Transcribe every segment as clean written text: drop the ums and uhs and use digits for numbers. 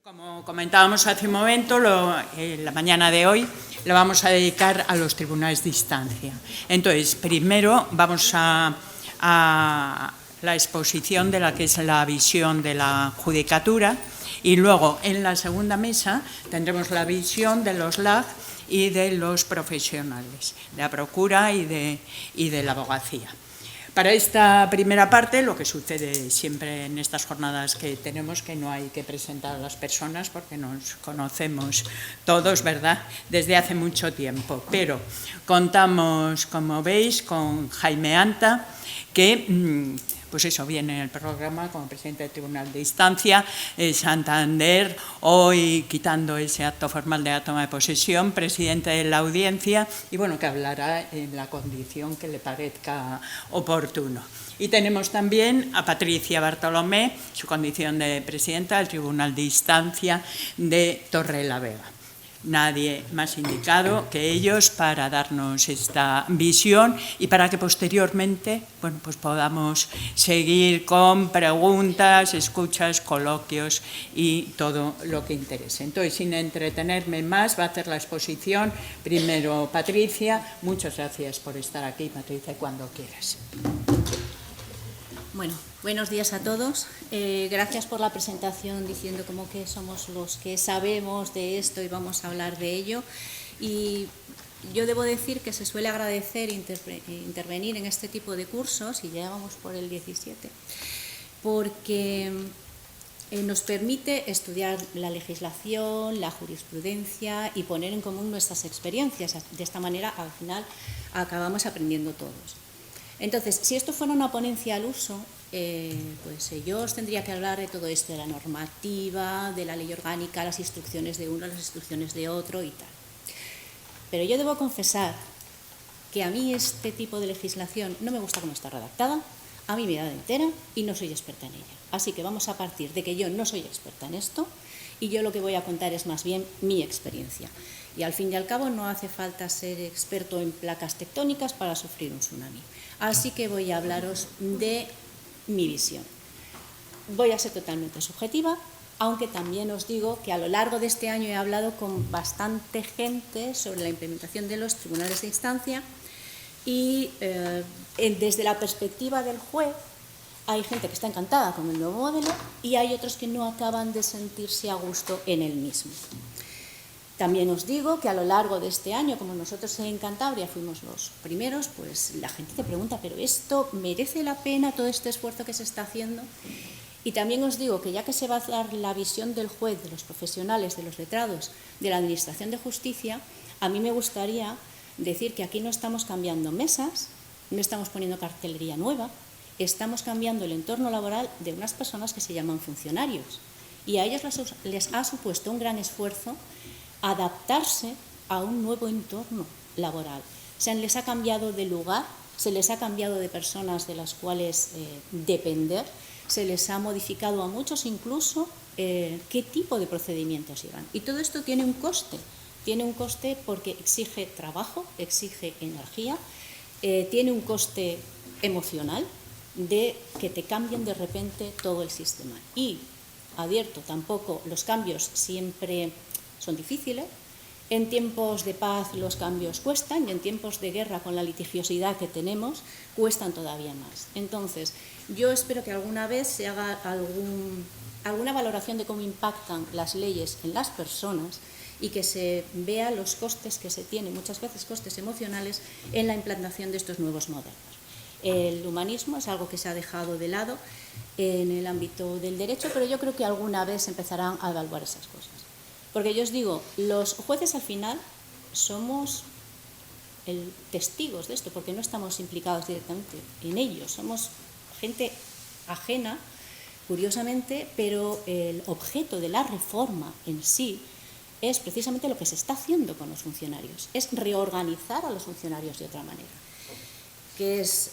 Como comentábamos hace un momento, la mañana de hoy lo vamos a dedicar a los tribunales de instancia. Entonces, primero vamos a la exposición de la que es la visión de la judicatura y luego en la segunda mesa tendremos la visión de los LAG y de los profesionales, de la procura y de la abogacía. Para esta primera parte, lo que sucede siempre en estas jornadas que tenemos, que no hay que presentar a las personas porque nos conocemos todos, ¿verdad?, desde hace mucho tiempo. Pero contamos, como veis, con Jaime Anta, que, pues eso, viene en el programa como presidente del Tribunal de Instancia, Santander, hoy quitando ese acto formal de la toma de posesión, presidente de la audiencia, y bueno, que hablará en la condición que le parezca oportuno. Y tenemos también a Patricia Bartolomé, su condición de presidenta del Tribunal de Instancia de Torrelavega. Nadie más indicado que ellos para darnos esta visión y para que posteriormente, bueno, pues podamos seguir con preguntas, escuchas, coloquios y todo lo que interese. Entonces, sin entretenerme más, va a hacer la exposición primero Patricia. Muchas gracias por estar aquí, Patricia, cuando quieras. Bueno, buenos días a todos. Gracias por la presentación diciendo como que somos los que sabemos de esto y vamos a hablar de ello. Y yo debo decir que se suele agradecer intervenir en este tipo de cursos, y ya vamos por el 17, porque nos permite estudiar la legislación, la jurisprudencia y poner en común nuestras experiencias. De esta manera, al final, acabamos aprendiendo todos. Entonces, si esto fuera una ponencia al uso, pues yo os tendría que hablar de todo esto, de la normativa, de la ley orgánica, las instrucciones de uno, las instrucciones de otro y tal. Pero yo debo confesar que a mí este tipo de legislación no me gusta cómo está redactada, a mí me da de entera y no soy experta en ella. Así que vamos a partir de que yo no soy experta en esto y yo lo que voy a contar es más bien mi experiencia. Y al fin y al cabo no hace falta ser experto en placas tectónicas para sufrir un tsunami. Así que voy a hablaros de mi visión. Voy a ser totalmente subjetiva, aunque también os digo que a lo largo de este año he hablado con bastante gente sobre la implementación de los tribunales de instancia y desde la perspectiva del juez hay gente que está encantada con el nuevo modelo y hay otros que no acaban de sentirse a gusto en el mismo. También os digo que a lo largo de este año, como nosotros en Cantabria fuimos los primeros, pues la gente te pregunta, ¿pero esto merece la pena todo este esfuerzo que se está haciendo? Y también os digo que ya que se va a dar la visión del juez, de los profesionales, de los letrados, de la Administración de Justicia, a mí me gustaría decir que aquí no estamos cambiando mesas, no estamos poniendo cartelería nueva, estamos cambiando el entorno laboral de unas personas que se llaman funcionarios. Y a ellos les ha supuesto un gran esfuerzo adaptarse a un nuevo entorno laboral. Se les ha cambiado de lugar, se les ha cambiado de personas de las cuales depender, se les ha modificado a muchos incluso qué tipo de procedimientos llevan. Y todo esto tiene un coste porque exige trabajo, exige energía, tiene un coste emocional de que te cambien de repente todo el sistema. Y, advierto, tampoco los cambios siempre son difíciles. En tiempos de paz los cambios cuestan y en tiempos de guerra, con la litigiosidad que tenemos, cuestan todavía más. Entonces, yo espero que alguna vez se haga alguna valoración de cómo impactan las leyes en las personas y que se vea los costes que se tienen, muchas veces costes emocionales, en la implantación de estos nuevos modelos. El humanismo es algo que se ha dejado de lado en el ámbito del derecho, pero yo creo que alguna vez empezarán a evaluar esas cosas. Porque yo os digo, los jueces al final somos testigos de esto, porque no estamos implicados directamente en ello, somos gente ajena, curiosamente, pero el objeto de la reforma en sí es precisamente lo que se está haciendo con los funcionarios, es reorganizar a los funcionarios de otra manera. Que es,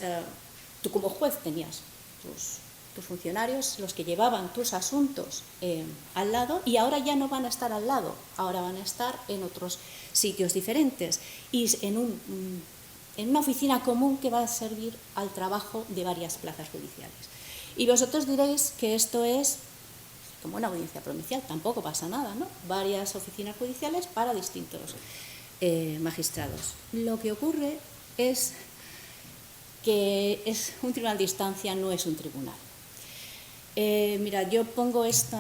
tú como juez tenías tus funcionarios, los que llevaban tus asuntos al lado, y ahora ya no van a estar al lado, ahora van a estar en otros sitios diferentes y en una oficina común que va a servir al trabajo de varias plazas judiciales. Y vosotros diréis que esto es como una audiencia provincial, tampoco pasa nada, ¿no? Varias oficinas judiciales para distintos magistrados. Lo que ocurre es que un tribunal de instancia no es un tribunal. Mira, yo pongo esto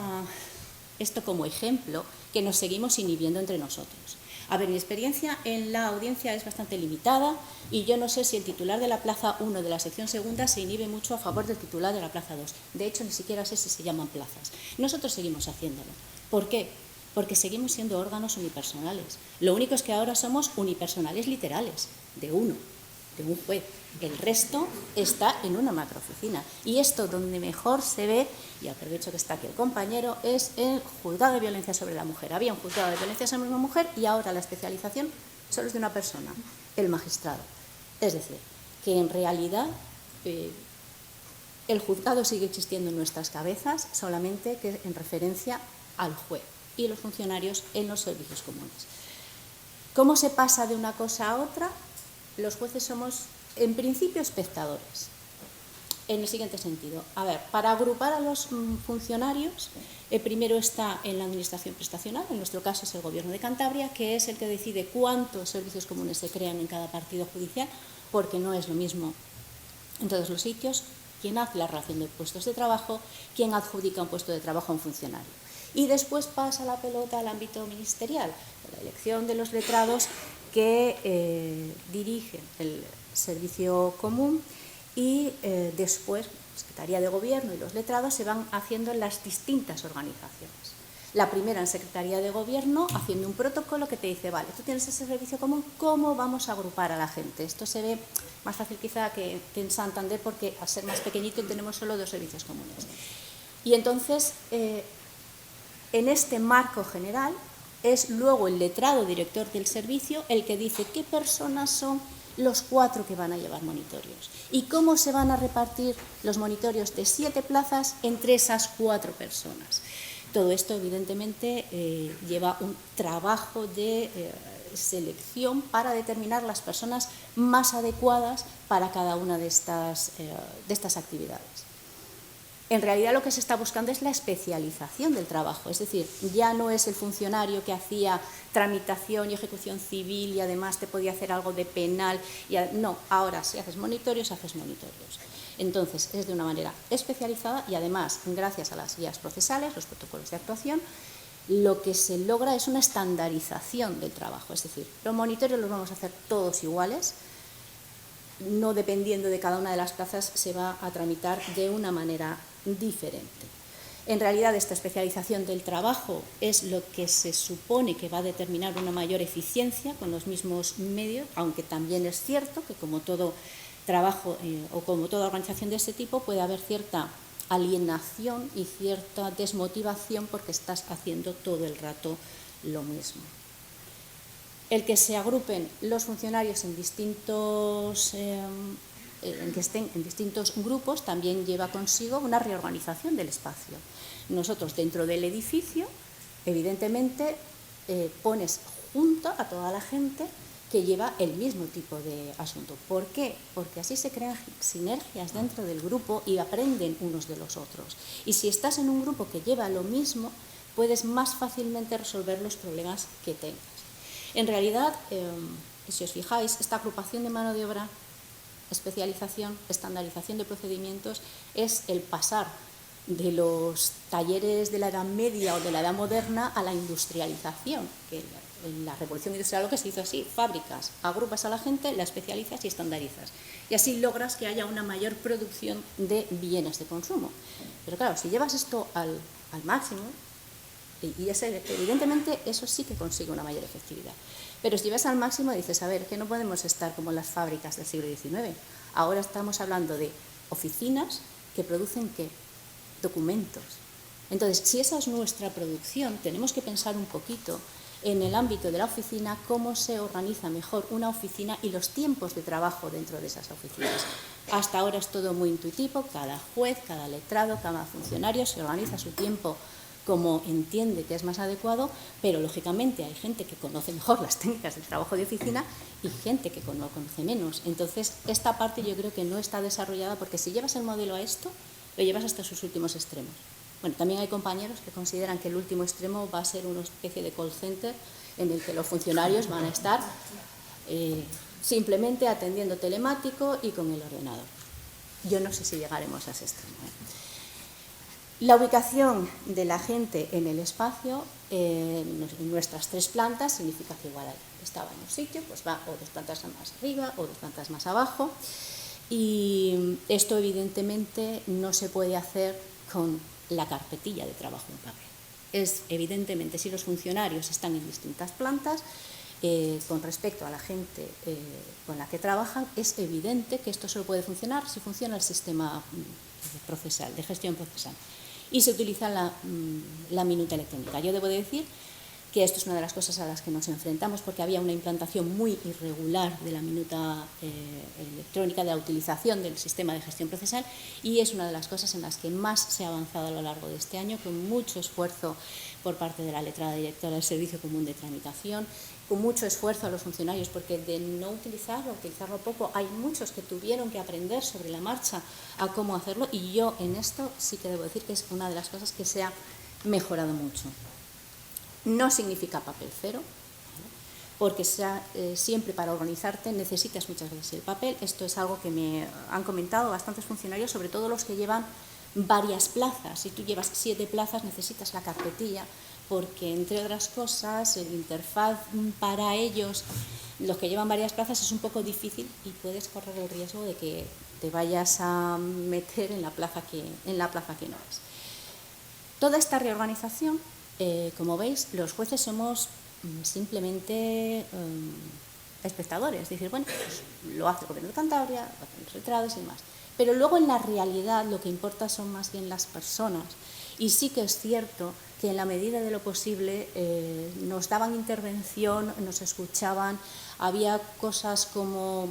como ejemplo, que nos seguimos inhibiendo entre nosotros. A ver, mi experiencia en la audiencia es bastante limitada y yo no sé si el titular de la plaza 1 de la sección segunda se inhibe mucho a favor del titular de la plaza 2. De hecho, ni siquiera sé si se llaman plazas. Nosotros seguimos haciéndolo. ¿Por qué? Porque seguimos siendo órganos unipersonales. Lo único es que ahora somos unipersonales literales, de un juez. El resto está en una macrooficina. Y esto donde mejor se ve, y aprovecho que está aquí el compañero, es el juzgado de violencia sobre la mujer. Había un juzgado de violencia sobre la mujer y ahora la especialización solo es de una persona, el magistrado. Es decir, que en realidad el juzgado sigue existiendo en nuestras cabezas, solamente que en referencia al juez y los funcionarios en los servicios comunes. ¿Cómo se pasa de una cosa a otra? Los jueces somos, en principio, espectadores. En el siguiente sentido. A ver, para agrupar a los funcionarios, el primero está en la administración prestacional, en nuestro caso es el Gobierno de Cantabria, que es el que decide cuántos servicios comunes se crean en cada partido judicial, porque no es lo mismo en todos los sitios, quién hace la relación de puestos de trabajo, quién adjudica un puesto de trabajo a un funcionario. Y después pasa la pelota al ámbito ministerial, la elección de los letrados que dirigen el servicio común y después la Secretaría de Gobierno y los letrados se van haciendo en las distintas organizaciones. La primera en Secretaría de Gobierno haciendo un protocolo que te dice, vale, tú tienes ese servicio común, ¿cómo vamos a agrupar a la gente? Esto se ve más fácil quizá que en Santander porque al ser más pequeñito tenemos solo 2 servicios comunes. Y entonces, en este marco general, es luego el letrado director del servicio el que dice qué personas son los 4 que van a llevar monitorios y cómo se van a repartir los monitorios de 7 plazas entre esas 4 personas. Todo esto, evidentemente, lleva un trabajo de selección para determinar las personas más adecuadas para cada una de estas actividades. En realidad lo que se está buscando es la especialización del trabajo, es decir, ya no es el funcionario que hacía tramitación y ejecución civil y además te podía hacer algo de penal, no, ahora si haces monitorios, haces monitorios. Entonces, es de una manera especializada y además, gracias a las guías procesales, los protocolos de actuación, lo que se logra es una estandarización del trabajo, es decir, los monitorios los vamos a hacer todos iguales, no dependiendo de cada una de las plazas se va a tramitar de una manera diferente. En realidad, esta especialización del trabajo es lo que se supone que va a determinar una mayor eficiencia con los mismos medios, aunque también es cierto que como todo trabajo o como toda organización de este tipo puede haber cierta alienación y cierta desmotivación porque estás haciendo todo el rato lo mismo. El que se agrupen los funcionarios en distintos que estén en distintos grupos también lleva consigo una reorganización del espacio. Nosotros dentro del edificio, evidentemente, pones junto a toda la gente que lleva el mismo tipo de asunto. ¿Por qué? Porque así se crean sinergias dentro del grupo y aprenden unos de los otros. Y si estás en un grupo que lleva lo mismo, puedes más fácilmente resolver los problemas que tengas. En realidad, si os fijáis, esta agrupación de mano de obra, especialización, estandarización de procedimientos, es el pasar de los talleres de la Edad Media o de la Edad Moderna a la industrialización, que en la Revolución Industrial lo que se hizo así, fábricas, agrupas a la gente, la especializas y estandarizas. Y así logras que haya una mayor producción de bienes de consumo. Pero claro, si llevas esto al máximo, y evidentemente eso sí que consigue una mayor efectividad. Pero si llevas al máximo dices, a ver, que no podemos estar como las fábricas del siglo XIX. Ahora estamos hablando de oficinas que producen ¿qué? Documentos. Entonces, si esa es nuestra producción, tenemos que pensar un poquito en el ámbito de la oficina, cómo se organiza mejor una oficina y los tiempos de trabajo dentro de esas oficinas. Hasta ahora es todo muy intuitivo, cada juez, cada letrado, cada funcionario se organiza su tiempo como entiende que es más adecuado, pero lógicamente hay gente que conoce mejor las técnicas del trabajo de oficina y gente que lo conoce menos. Entonces, esta parte yo creo que no está desarrollada porque si llevas el modelo a esto, lo llevas hasta sus últimos extremos. Bueno, también hay compañeros que consideran que el último extremo va a ser una especie de call center en el que los funcionarios van a estar simplemente atendiendo telemático y con el ordenador. Yo no sé si llegaremos a ese extremo. La ubicación de la gente en el espacio, en nuestras 3 plantas, significa que igual estaba en un sitio, pues va o 2 plantas más arriba o 2 plantas más abajo. Y esto evidentemente no se puede hacer con la carpetilla de trabajo en papel. Es evidentemente, si los funcionarios están en distintas plantas, con respecto a la gente con la que trabajan, es evidente que esto solo puede funcionar si funciona el sistema procesal, de gestión procesal, y se utiliza la minuta electrónica. Yo debo decir que esto es una de las cosas a las que nos enfrentamos, porque había una implantación muy irregular de la minuta electrónica, de la utilización del sistema de gestión procesal, y es una de las cosas en las que más se ha avanzado a lo largo de este año, con mucho esfuerzo por parte de la letrada directora del Servicio Común de Tramitación, con mucho esfuerzo a los funcionarios, porque de no utilizarlo poco, hay muchos que tuvieron que aprender sobre la marcha a cómo hacerlo, y yo en esto sí que debo decir que es una de las cosas que se ha mejorado mucho. No significa papel cero, ¿vale? Porque siempre para organizarte necesitas muchas veces el papel. Esto es algo que me han comentado bastantes funcionarios, sobre todo los que llevan varias plazas. Si tú llevas 7 plazas necesitas la carpetilla, porque entre otras cosas el interfaz para ellos, los que llevan varias plazas, es un poco difícil y puedes correr el riesgo de que te vayas a meter en la plaza que no es. Toda esta reorganización, como veis, los jueces somos simplemente espectadores. Es decir, bueno, pues lo hace el Gobierno de Cantabria, lo hacen los letrados y demás. Pero luego en la realidad lo que importa son más bien las personas. Y sí que es cierto que en la medida de lo posible nos daban intervención, nos escuchaban. Había cosas como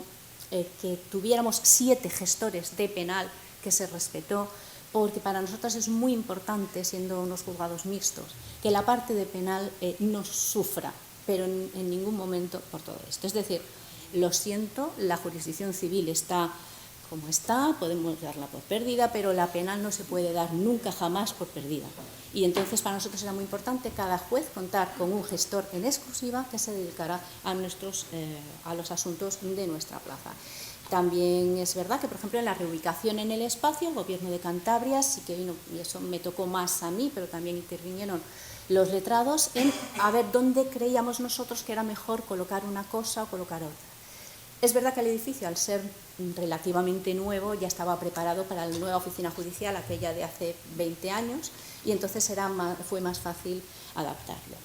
que tuviéramos 7 gestores de penal, que se respetó, porque para nosotros es muy importante, siendo unos juzgados mixtos, que la parte de penal no sufra, pero en ningún momento por todo esto. Es decir, lo siento, la jurisdicción civil está como está, podemos darla por perdida, pero la penal no se puede dar nunca jamás por perdida. Y entonces para nosotros era muy importante cada juez contar con un gestor en exclusiva que se dedicara a los asuntos de nuestra plaza. También es verdad que, por ejemplo, en la reubicación en el espacio, el Gobierno de Cantabria sí que vino, y eso me tocó más a mí, pero también intervinieron los letrados en a ver dónde creíamos nosotros que era mejor colocar una cosa o colocar otra. Es verdad que el edificio, al ser relativamente nuevo, ya estaba preparado para la nueva oficina judicial, aquella de hace 20 años, y entonces fue más fácil adaptarlo.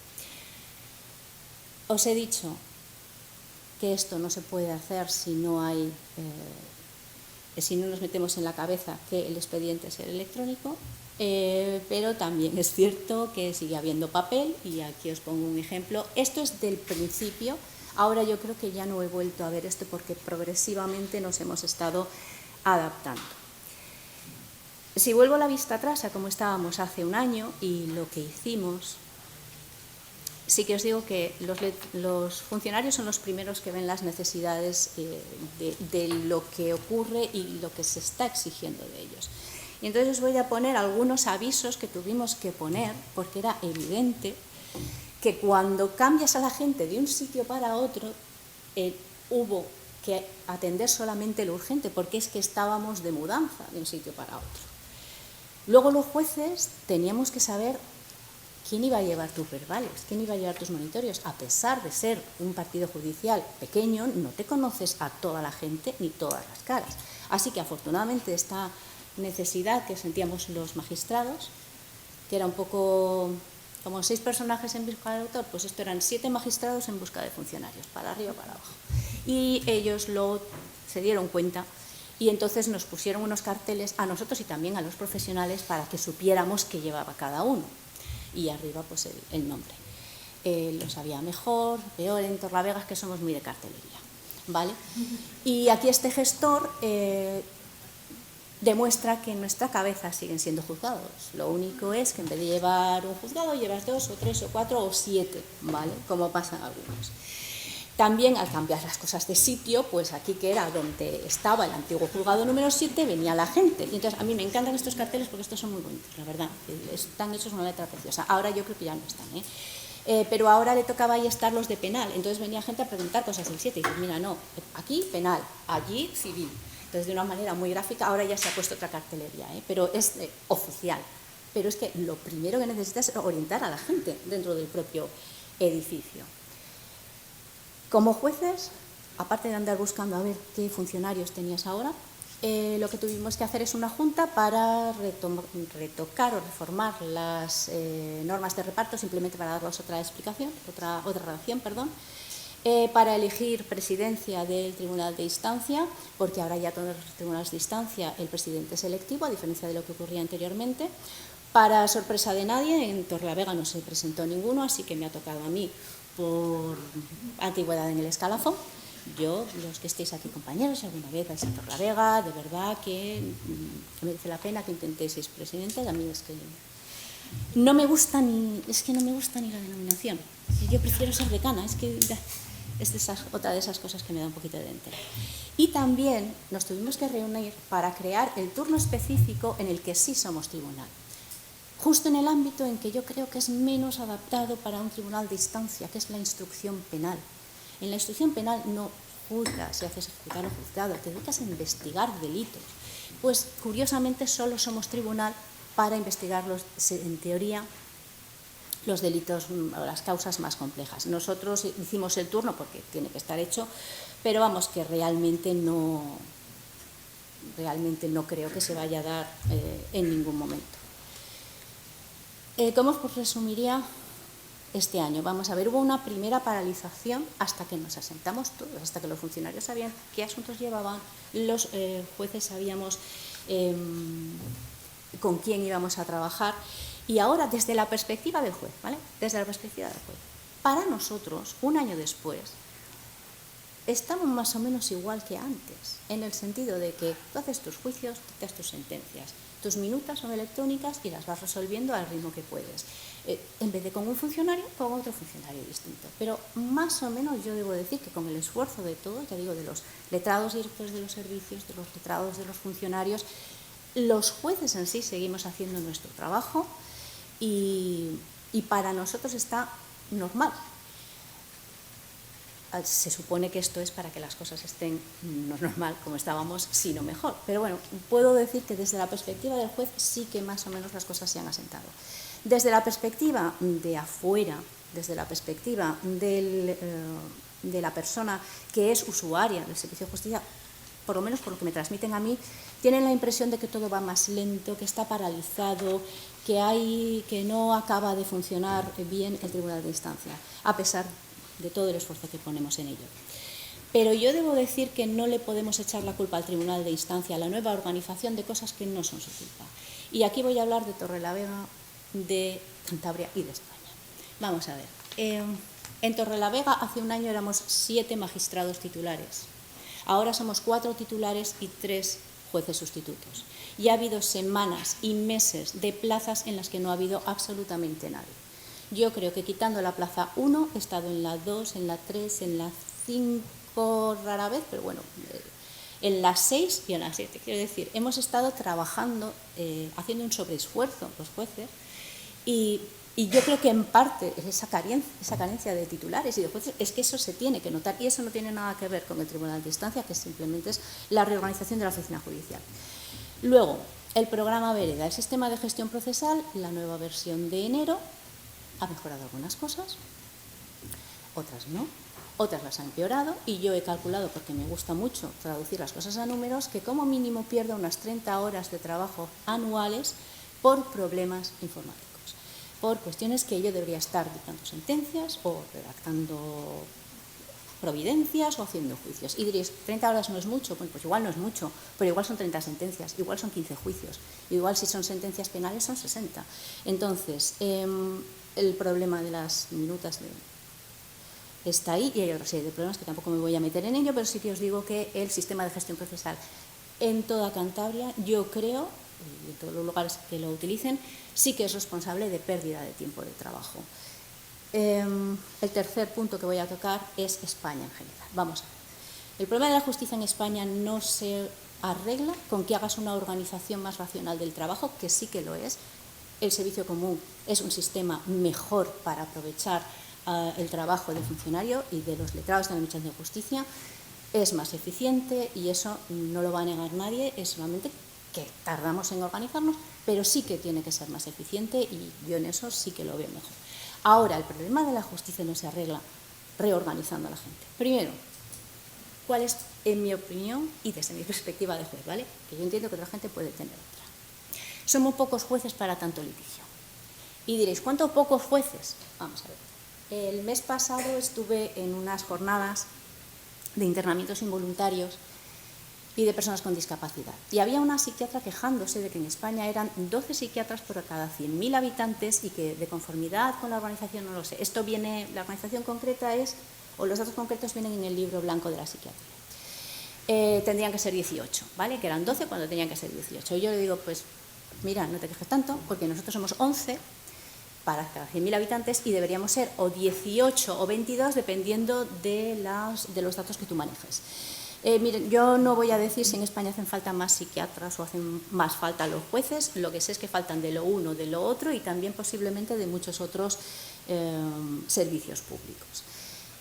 Os he dicho que esto no se puede hacer si no nos metemos en la cabeza que el expediente es el electrónico, pero también es cierto que sigue habiendo papel, y aquí os pongo un ejemplo. Esto es del principio. Ahora yo creo que ya no he vuelto a ver esto porque progresivamente nos hemos estado adaptando. Si vuelvo la vista atrás a cómo estábamos hace un año y lo que hicimos, sí que os digo que los funcionarios son los primeros que ven las necesidades de lo que ocurre y lo que se está exigiendo de ellos. Y entonces os voy a poner algunos avisos que tuvimos que poner, porque era evidente que cuando cambias a la gente de un sitio para otro, hubo que atender solamente lo urgente, porque es que estábamos de mudanza de un sitio para otro. Luego los jueces teníamos que saber quién iba a llevar tus verbales, quién iba a llevar tus monitorios. A pesar de ser un partido judicial pequeño, no te conoces a toda la gente ni todas las caras. Así que afortunadamente esta necesidad que sentíamos los magistrados, que era un poco como 6 personajes en busca del autor, pues esto eran 7 magistrados en busca de funcionarios, para arriba, para abajo. Y ellos se dieron cuenta y entonces nos pusieron unos carteles a nosotros y también a los profesionales para que supiéramos qué llevaba cada uno. Y arriba pues el nombre. Lo sabía mejor, peor en Torlavegas, que somos muy de cartelería, ¿vale? Y aquí este gestor demuestra que en nuestra cabeza siguen siendo juzgados. Lo único es que en vez de llevar un juzgado, llevas 2 o 3 o 4 o 7, ¿vale? Como pasan algunos. También al cambiar las cosas de sitio, pues aquí que era donde estaba el antiguo juzgado número 7, venía la gente. Y entonces a mí me encantan estos carteles porque estos son muy bonitos, la verdad. Están hechos una letra preciosa. Ahora yo creo que ya no están, pero ahora le tocaba ahí estar los de penal. Entonces venía gente a preguntar cosas del 7 y dices, mira, no, aquí penal, allí civil. Entonces de una manera muy gráfica, ahora ya se ha puesto otra cartelería, pero es oficial. Pero es que lo primero que necesitas es orientar a la gente dentro del propio edificio. Como jueces, aparte de andar buscando a ver qué funcionarios tenías ahora, lo que tuvimos que hacer es una junta para retocar o reformar las normas de reparto, simplemente para darles otra explicación, otra redacción, perdón, para elegir presidencia del tribunal de instancia, porque ahora ya todos los tribunales de instancia el presidente es electivo, a diferencia de lo que ocurría anteriormente. Para sorpresa de nadie, en Torrelavega no se presentó ninguno, así que me ha tocado a mí por antigüedad en el escalafón. Yo, los que estéis aquí compañeros, si alguna vez vais a Torrelavega, de verdad que merece la pena que intentéis ser presidente. A mí es que no me gusta ni la denominación. Yo prefiero ser decana, es que es otra de esas cosas que me da un poquito de entera. Y también nos tuvimos que reunir para crear el turno específico en el que sí somos tribunal. Justo en el ámbito en que yo creo que es menos adaptado para un tribunal de instancia, que es la instrucción penal. En la instrucción penal no juzgas, si haces ejecutar o juzgado, te dedicas a investigar delitos. Pues curiosamente solo somos tribunal para investigar, en teoría, los delitos o las causas más complejas. Nosotros hicimos el turno porque tiene que estar hecho, pero vamos, que realmente no creo que se vaya a dar en ningún momento. ¿Cómo os resumiría este año? Vamos a ver, hubo una primera paralización hasta que nos asentamos todos, hasta que los funcionarios sabían qué asuntos llevaban, los jueces sabíamos con quién íbamos a trabajar. Y ahora, desde la perspectiva del juez, ¿vale? Desde la perspectiva del juez. Para nosotros, un año después, estamos más o menos igual que antes, en el sentido de que tú haces tus juicios, dictas tus sentencias. Tus minutas son electrónicas y las vas resolviendo al ritmo que puedes. En vez de con un funcionario, con otro funcionario distinto. Pero más o menos yo debo decir que con el esfuerzo de todos, ya digo, de los letrados directores de los servicios, de los letrados de los funcionarios, los jueces en sí seguimos haciendo nuestro trabajo y para nosotros está normal. Se supone que esto es para que las cosas estén no normal como estábamos, sino mejor. Pero bueno, puedo decir que desde la perspectiva del juez sí que más o menos las cosas se han asentado. Desde la perspectiva de afuera, desde la perspectiva de la persona que es usuaria del servicio de justicia, por lo menos por lo que me transmiten a mí, tienen la impresión de que todo va más lento, que está paralizado, que no acaba de funcionar bien el tribunal de instancia, a pesar de todo el esfuerzo que ponemos en ello. Pero yo debo decir que no le podemos echar la culpa al tribunal de instancia, a la nueva organización, de cosas que no son su culpa. Y aquí voy a hablar de Torrelavega, de Cantabria y de España. Vamos a ver. En Torrelavega hace un año éramos 7 magistrados titulares. Ahora somos 4 titulares y 3 jueces sustitutos. Y ha habido semanas y meses de plazas en las que no ha habido absolutamente nadie. Yo creo que quitando la plaza 1, he estado en la 2, en la 3, en la 5 rara vez, pero bueno, en la 6 y en la 7. Quiero decir, hemos estado trabajando, haciendo un sobreesfuerzo los jueces y yo creo que en parte esa carencia de titulares y de jueces es que eso se tiene que notar y eso no tiene nada que ver con el tribunal de instancia, que simplemente es la reorganización de la oficina judicial. Luego, el programa Vereda, el sistema de gestión procesal, la nueva versión de enero, ha mejorado algunas cosas, otras no, otras las ha empeorado y yo he calculado, porque me gusta mucho traducir las cosas a números, que como mínimo pierdo unas 30 horas de trabajo anuales por problemas informáticos, por cuestiones que yo debería estar dictando sentencias o redactando providencias o haciendo juicios. Y diréis, 30 horas no es mucho, pues igual no es mucho, pero igual son 30 sentencias, igual son 15 juicios, igual si son sentencias penales son 60. Entonces, el problema de las minutas está ahí y hay otra serie de problemas que tampoco me voy a meter en ello, pero sí que os digo que el sistema de gestión procesal en toda Cantabria, yo creo, y en todos los lugares que lo utilicen, sí que es responsable de pérdida de tiempo de trabajo. El tercer punto que voy a tocar es España en general. Vamos a ver. El problema de la justicia en España no se arregla con que hagas una organización más racional del trabajo, que sí que lo es. El servicio común es un sistema mejor para aprovechar el trabajo del funcionario y de los letrados de la Administración de Justicia. Es más eficiente y eso no lo va a negar nadie, es solamente que tardamos en organizarnos, pero sí que tiene que ser más eficiente y yo en eso sí que lo veo mejor. Ahora, el problema de la justicia no se arregla reorganizando a la gente. Primero, ¿cuál es, en mi opinión y desde mi perspectiva de juez, ¿vale? Que yo entiendo que otra gente puede tener otra. Somos pocos jueces para tanto litigio. Y diréis, ¿cuántos pocos jueces? Vamos a ver. El mes pasado estuve en unas jornadas de internamientos involuntarios y de personas con discapacidad. Y había una psiquiatra quejándose de que en España eran 12 psiquiatras por cada 100.000 habitantes y que de conformidad con la organización, no lo sé. Esto viene, la organización concreta es, o los datos concretos vienen en el libro blanco de la psiquiatría. Tendrían que ser 18, ¿vale? Que eran 12 cuando tenían que ser 18. Y yo le digo, pues mira, no te quejes tanto, porque nosotros somos 11 para cada 100.000 habitantes y deberíamos ser o 18 o 22 dependiendo de los datos que tú manejes. Miren, yo no voy a decir si en España hacen falta más psiquiatras o hacen más falta los jueces, lo que sé es que faltan de lo uno, de lo otro y también posiblemente de muchos otros servicios públicos.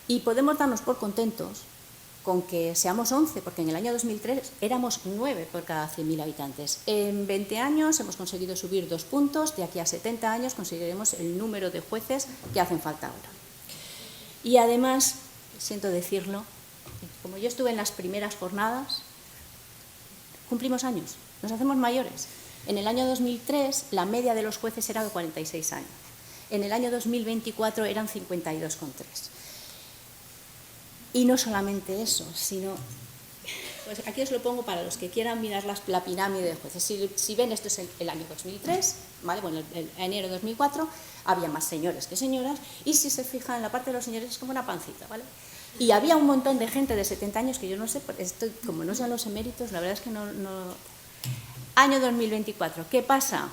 Y podemos darnos por contentos con que seamos 11, porque en el año 2003 éramos 9 por cada 100.000 habitantes. En 20 años hemos conseguido subir 2 puntos, de aquí a 70 años conseguiremos el número de jueces que hacen falta ahora. Y además, siento decirlo, como yo estuve en las primeras jornadas, cumplimos años, nos hacemos mayores. En el año 2003 la media de los jueces era de 46 años. En el año 2024 eran 52,3. Y no solamente eso, sino, pues aquí os lo pongo para los que quieran mirar la pirámide de jueces. Si ven, esto es el año 2003, ¿vale? Bueno, el enero de 2004 había más señores que señoras y si se fijan en la parte de los señores es como una pancita, ¿vale? Y había un montón de gente de 70 años que yo no sé, esto, como no sean los eméritos, la verdad es que no. Año 2024, ¿qué pasa?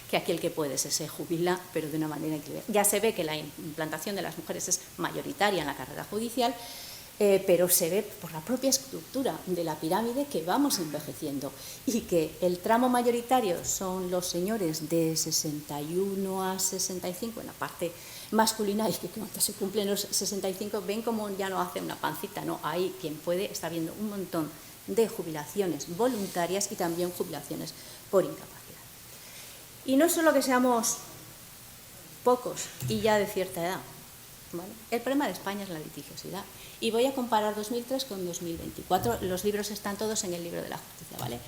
Que aquí el que puede se jubila, pero de una manera equilibrada. Ya se ve que la implantación de las mujeres es mayoritaria en la carrera judicial, pero se ve por la propia estructura de la pirámide que vamos envejeciendo y que el tramo mayoritario son los señores de 61 a 65 en la parte masculina y que cuando se cumplen los 65 ven como ya no hace una pancita, no, ahí quien puede está viendo un montón de jubilaciones voluntarias y también jubilaciones por incapacidad. Y no solo que seamos pocos y ya de cierta edad, ¿vale? El problema de España es la litigiosidad. Y voy a comparar 2003 con 2024. Los libros están todos en el libro de la justicia, ¿vale?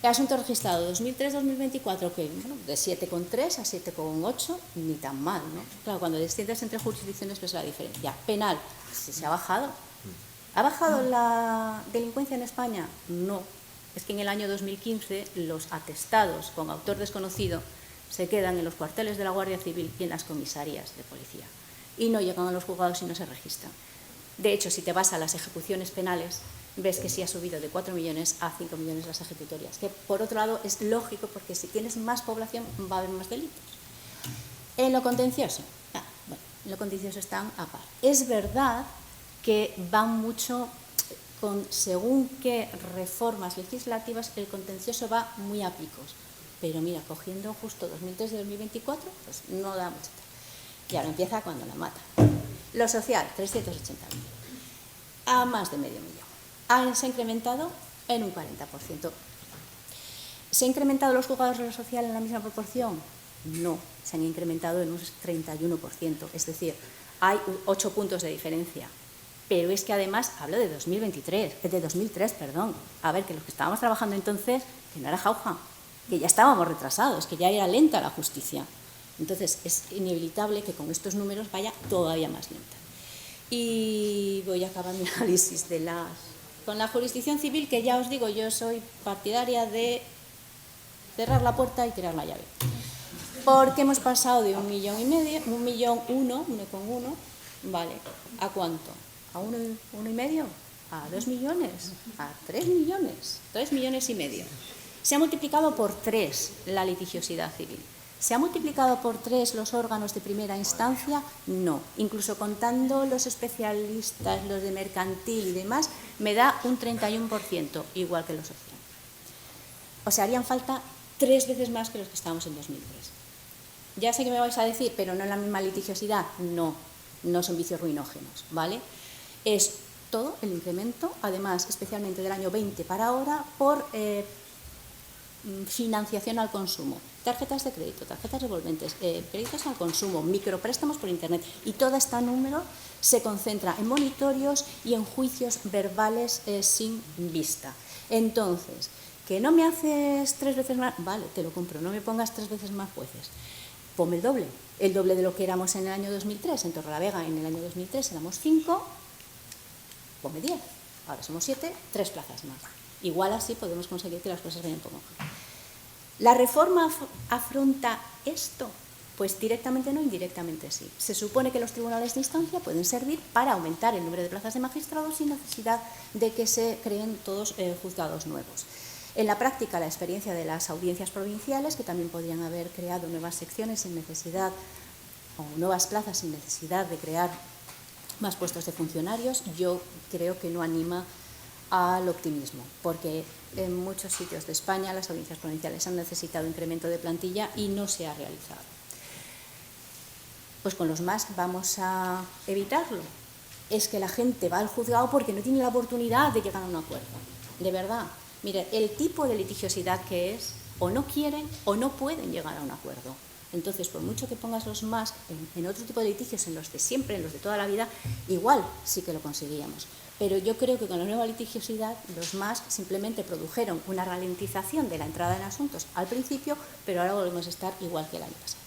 El asunto registrado 2003-2024, que bueno, de 7,3 a 7,8, ni tan mal, ¿no? Claro, cuando desciendes entre jurisdicciones ves la diferencia. Penal, si se ha bajado. ¿Ha bajado la delincuencia en España? No. Es que en el año 2015 los atestados con autor desconocido se quedan en los cuarteles de la Guardia Civil y en las comisarías de policía y no llegan a los juzgados y no se registran. De hecho, si te vas a las ejecuciones penales, ves que sí ha subido de 4 millones a 5 millones las ejecutorias, que por otro lado es lógico porque si tienes más población va a haber más delitos. En lo contencioso, bueno, en lo contencioso están a par. Es verdad que van mucho con según qué reformas legislativas el contencioso va muy a picos. Pero mira, cogiendo justo 2003 y 2024, pues no da mucho. Y ahora empieza cuando la mata. Lo social, 380.000. A más de medio millón. Se ha incrementado en un 40%. ¿Se han incrementado los juzgados de lo social en la misma proporción? No, se han incrementado en un 31%. Es decir, hay 8 puntos de diferencia. Pero es que además hablo de 2003, perdón. A ver, que los que estábamos trabajando entonces, que no era jauja, que ya estábamos retrasados, que ya era lenta la justicia. Entonces, es inevitable que con estos números vaya todavía más lenta. Y voy a acabar mi análisis con la jurisdicción civil, que ya os digo, yo soy partidaria de cerrar la puerta y tirar la llave. Porque hemos pasado de 1,5 millones, 1,1, ¿vale? ¿A cuánto? ¿A 1,5? ¿A 2 millones? ¿A 3 millones? 3,5 millones. Se ha multiplicado por 3 la litigiosidad civil. ¿Se ha multiplicado por 3 los órganos de primera instancia? No. Incluso contando los especialistas, los de mercantil y demás, me da un 31%, igual que los social. O sea, harían falta 3 veces más que los que estábamos en 2003. Ya sé que me vais a decir, pero no en la misma litigiosidad. No, no son vicios ruinógenos, ¿vale? Es todo el incremento, además, especialmente del año 20 para ahora, por financiación al consumo, tarjetas de crédito, tarjetas revolventes, créditos al consumo, micropréstamos por Internet, y todo este número se concentra en monitorios y en juicios verbales sin vista. Entonces, ¿que no me haces 3 veces más? Vale, te lo compro, no me pongas 3 veces más jueces. Ponme el doble de lo que éramos en el año 2003. En Torrelavega en el año 2003 éramos 5, ponme 10, ahora somos 7, 3 plazas más. Igual así podemos conseguir que las cosas vayan un poco mejor. ¿La reforma afronta esto? Pues directamente no, indirectamente sí. Se supone que los tribunales de instancia pueden servir para aumentar el número de plazas de magistrados sin necesidad de que se creen todos juzgados nuevos. En la práctica, la experiencia de las audiencias provinciales, que también podrían haber creado nuevas secciones sin necesidad, o nuevas plazas sin necesidad de crear más puestos de funcionarios, yo creo que no anima al optimismo, porque en muchos sitios de España las audiencias provinciales han necesitado incremento de plantilla y no se ha realizado. Pues con los más vamos a evitarlo. Es que la gente va al juzgado porque no tiene la oportunidad de llegar a un acuerdo. De verdad, mire, el tipo de litigiosidad que es, o no quieren o no pueden llegar a un acuerdo. Entonces, por mucho que pongas los más en otro tipo de litigios, en los de siempre, en los de toda la vida, igual sí que lo conseguiríamos. Pero yo creo que con la nueva litigiosidad, los más simplemente produjeron una ralentización de la entrada en asuntos al principio, pero ahora volvemos a estar igual que el año pasado.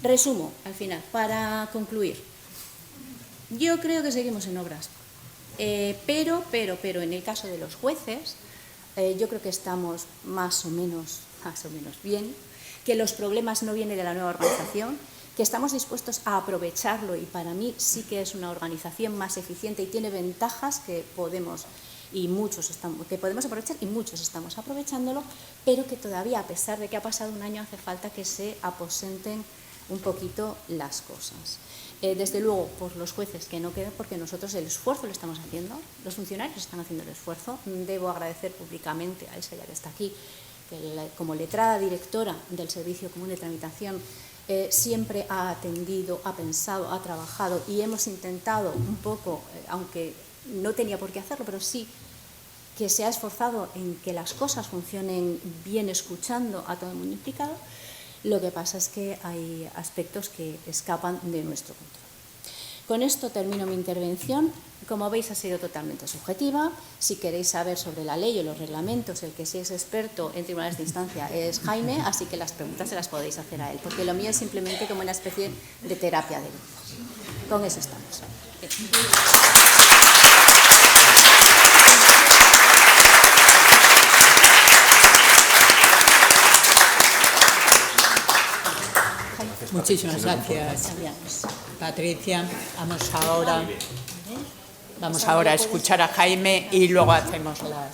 Resumo, al final, para concluir. Yo creo que seguimos en obras, pero en el caso de los jueces, yo creo que estamos más o menos bien, que los problemas no vienen de la nueva organización, que estamos dispuestos a aprovecharlo, y para mí sí que es una organización más eficiente y tiene ventajas que podemos aprovechar, y muchos estamos aprovechándolo, pero que todavía, a pesar de que ha pasado un año, hace falta que se aposenten un poquito las cosas. Desde luego, por los jueces que no queden, porque nosotros el esfuerzo lo estamos haciendo, los funcionarios están haciendo el esfuerzo. Debo agradecer públicamente a Elsa, ya que está aquí, que como letrada directora del Servicio Común de Tramitación, siempre ha atendido, ha pensado, ha trabajado, y hemos intentado un poco, aunque no tenía por qué hacerlo, pero sí que se ha esforzado en que las cosas funcionen bien, escuchando a todo el mundo implicado. Lo que pasa es que hay aspectos que escapan de nuestro control. Con esto termino mi intervención. Como veis, ha sido totalmente subjetiva. Si queréis saber sobre la ley o los reglamentos, el que sí es experto en tribunales de instancia es Jaime, así que las preguntas se las podéis hacer a él, porque lo mío es simplemente como una especie de terapia de grupos. Con eso estamos. Muchísimas gracias, Patricia. Vamos ahora a escuchar a Jaime y luego hacemos las...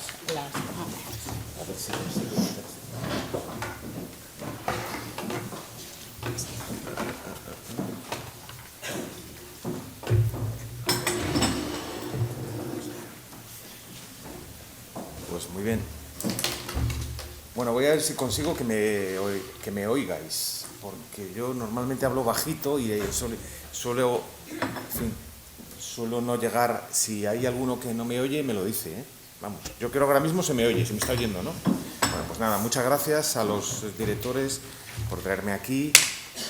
Pues muy bien. Bueno, voy a ver si consigo que me oigáis, porque yo normalmente hablo bajito y suelo no llegar. Si hay alguno que no me oye, me lo dice, ¿eh? Vamos, yo creo que ahora mismo se me oye, se me está oyendo, ¿no? Bueno, pues nada, muchas gracias a los directores por traerme aquí,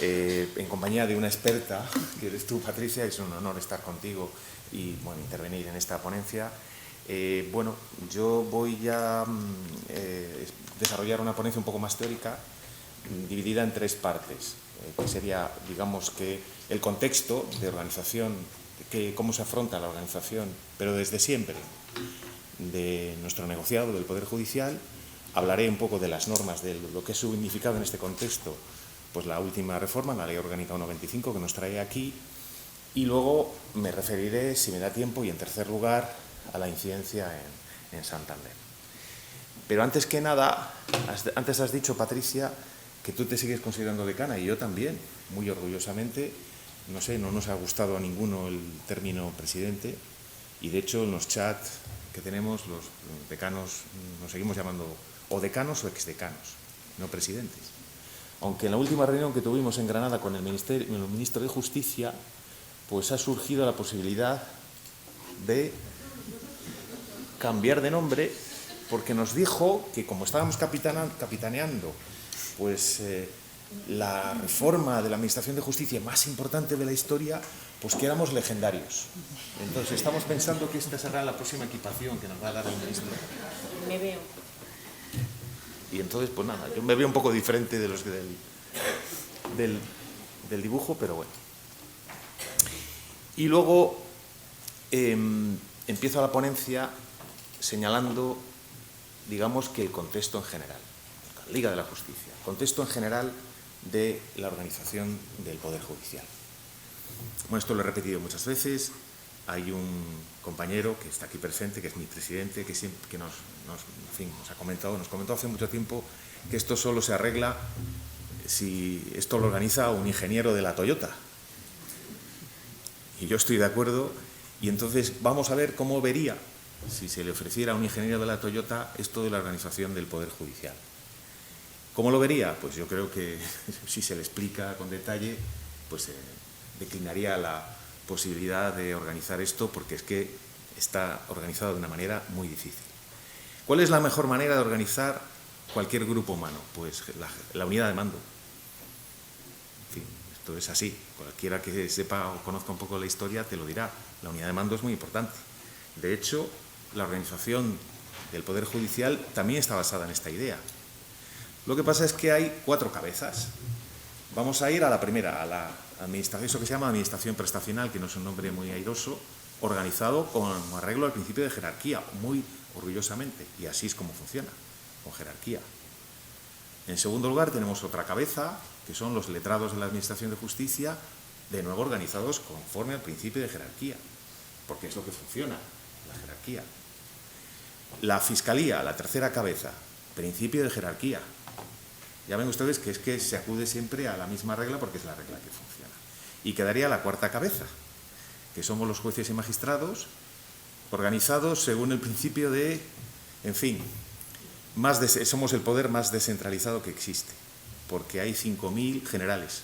en compañía de una experta, que eres tú, Patricia. Es un honor estar contigo y, bueno, intervenir en esta ponencia. Bueno, yo voy a desarrollar una ponencia un poco más teórica, dividida en 3 partes, que sería, digamos, que el contexto de organización, cómo se afronta la organización, pero desde siempre, de nuestro negociado, del Poder Judicial. Hablaré un poco de las normas, de lo que ha significado en este contexto pues la última reforma, la Ley Orgánica 1.25, que nos trae aquí, y luego me referiré, si me da tiempo, y en tercer lugar, a la incidencia en Santander. Pero antes que nada, antes has dicho, Patricia, que tú te sigues considerando decana y yo también, muy orgullosamente. No sé, no nos ha gustado a ninguno el término presidente y de hecho en los chats que tenemos los decanos nos seguimos llamando o decanos o exdecanos, no presidentes. Aunque en la última reunión que tuvimos en Granada con el ministro de Justicia, pues ha surgido la posibilidad de cambiar de nombre porque nos dijo que como estábamos capitaneando pues la reforma de la Administración de Justicia más importante de la historia, pues que éramos legendarios. Entonces estamos pensando que esta será la próxima equipación que nos va a dar el ministro. Me veo. Y entonces, pues nada, yo me veo un poco diferente de los del dibujo, pero bueno. Y luego empiezo la ponencia señalando, digamos, que el contexto en general, la Liga de la Justicia, contexto en general de la organización del Poder Judicial. Bueno, esto lo he repetido muchas veces. Hay un compañero que está aquí presente, que es mi presidente, que nos comentó hace mucho tiempo que esto solo se arregla si esto lo organiza un ingeniero de la Toyota. Y yo estoy de acuerdo, y entonces vamos a ver cómo vería, si se le ofreciera a un ingeniero de la Toyota, esto de la organización del Poder Judicial. ¿Cómo lo vería? Pues yo creo que si se le explica con detalle, pues declinaría la posibilidad de organizar esto, porque es que está organizado de una manera muy difícil. ¿Cuál es la mejor manera de organizar cualquier grupo humano? Pues la unidad de mando. En fin, esto es así. Cualquiera que sepa o conozca un poco la historia te lo dirá. La unidad de mando es muy importante. De hecho, la organización del Poder Judicial también está basada en esta idea. Lo que pasa es que hay 4 cabezas. Vamos a ir a la primera, a la administración, eso que se llama administración prestacional, que no es un nombre muy airoso, organizado con arreglo al principio de jerarquía, muy orgullosamente, y así es como funciona, con jerarquía. En segundo lugar, tenemos otra cabeza, que son los letrados de la Administración de Justicia, de nuevo organizados conforme al principio de jerarquía, porque es lo que funciona, la jerarquía. La Fiscalía, la tercera cabeza, principio de jerarquía. Ya ven ustedes que es que se acude siempre a la misma regla porque es la regla que funciona. Y quedaría la cuarta cabeza, que somos los jueces y magistrados, organizados según el principio de, en fin, somos el poder más descentralizado que existe, porque hay 5.000 generales.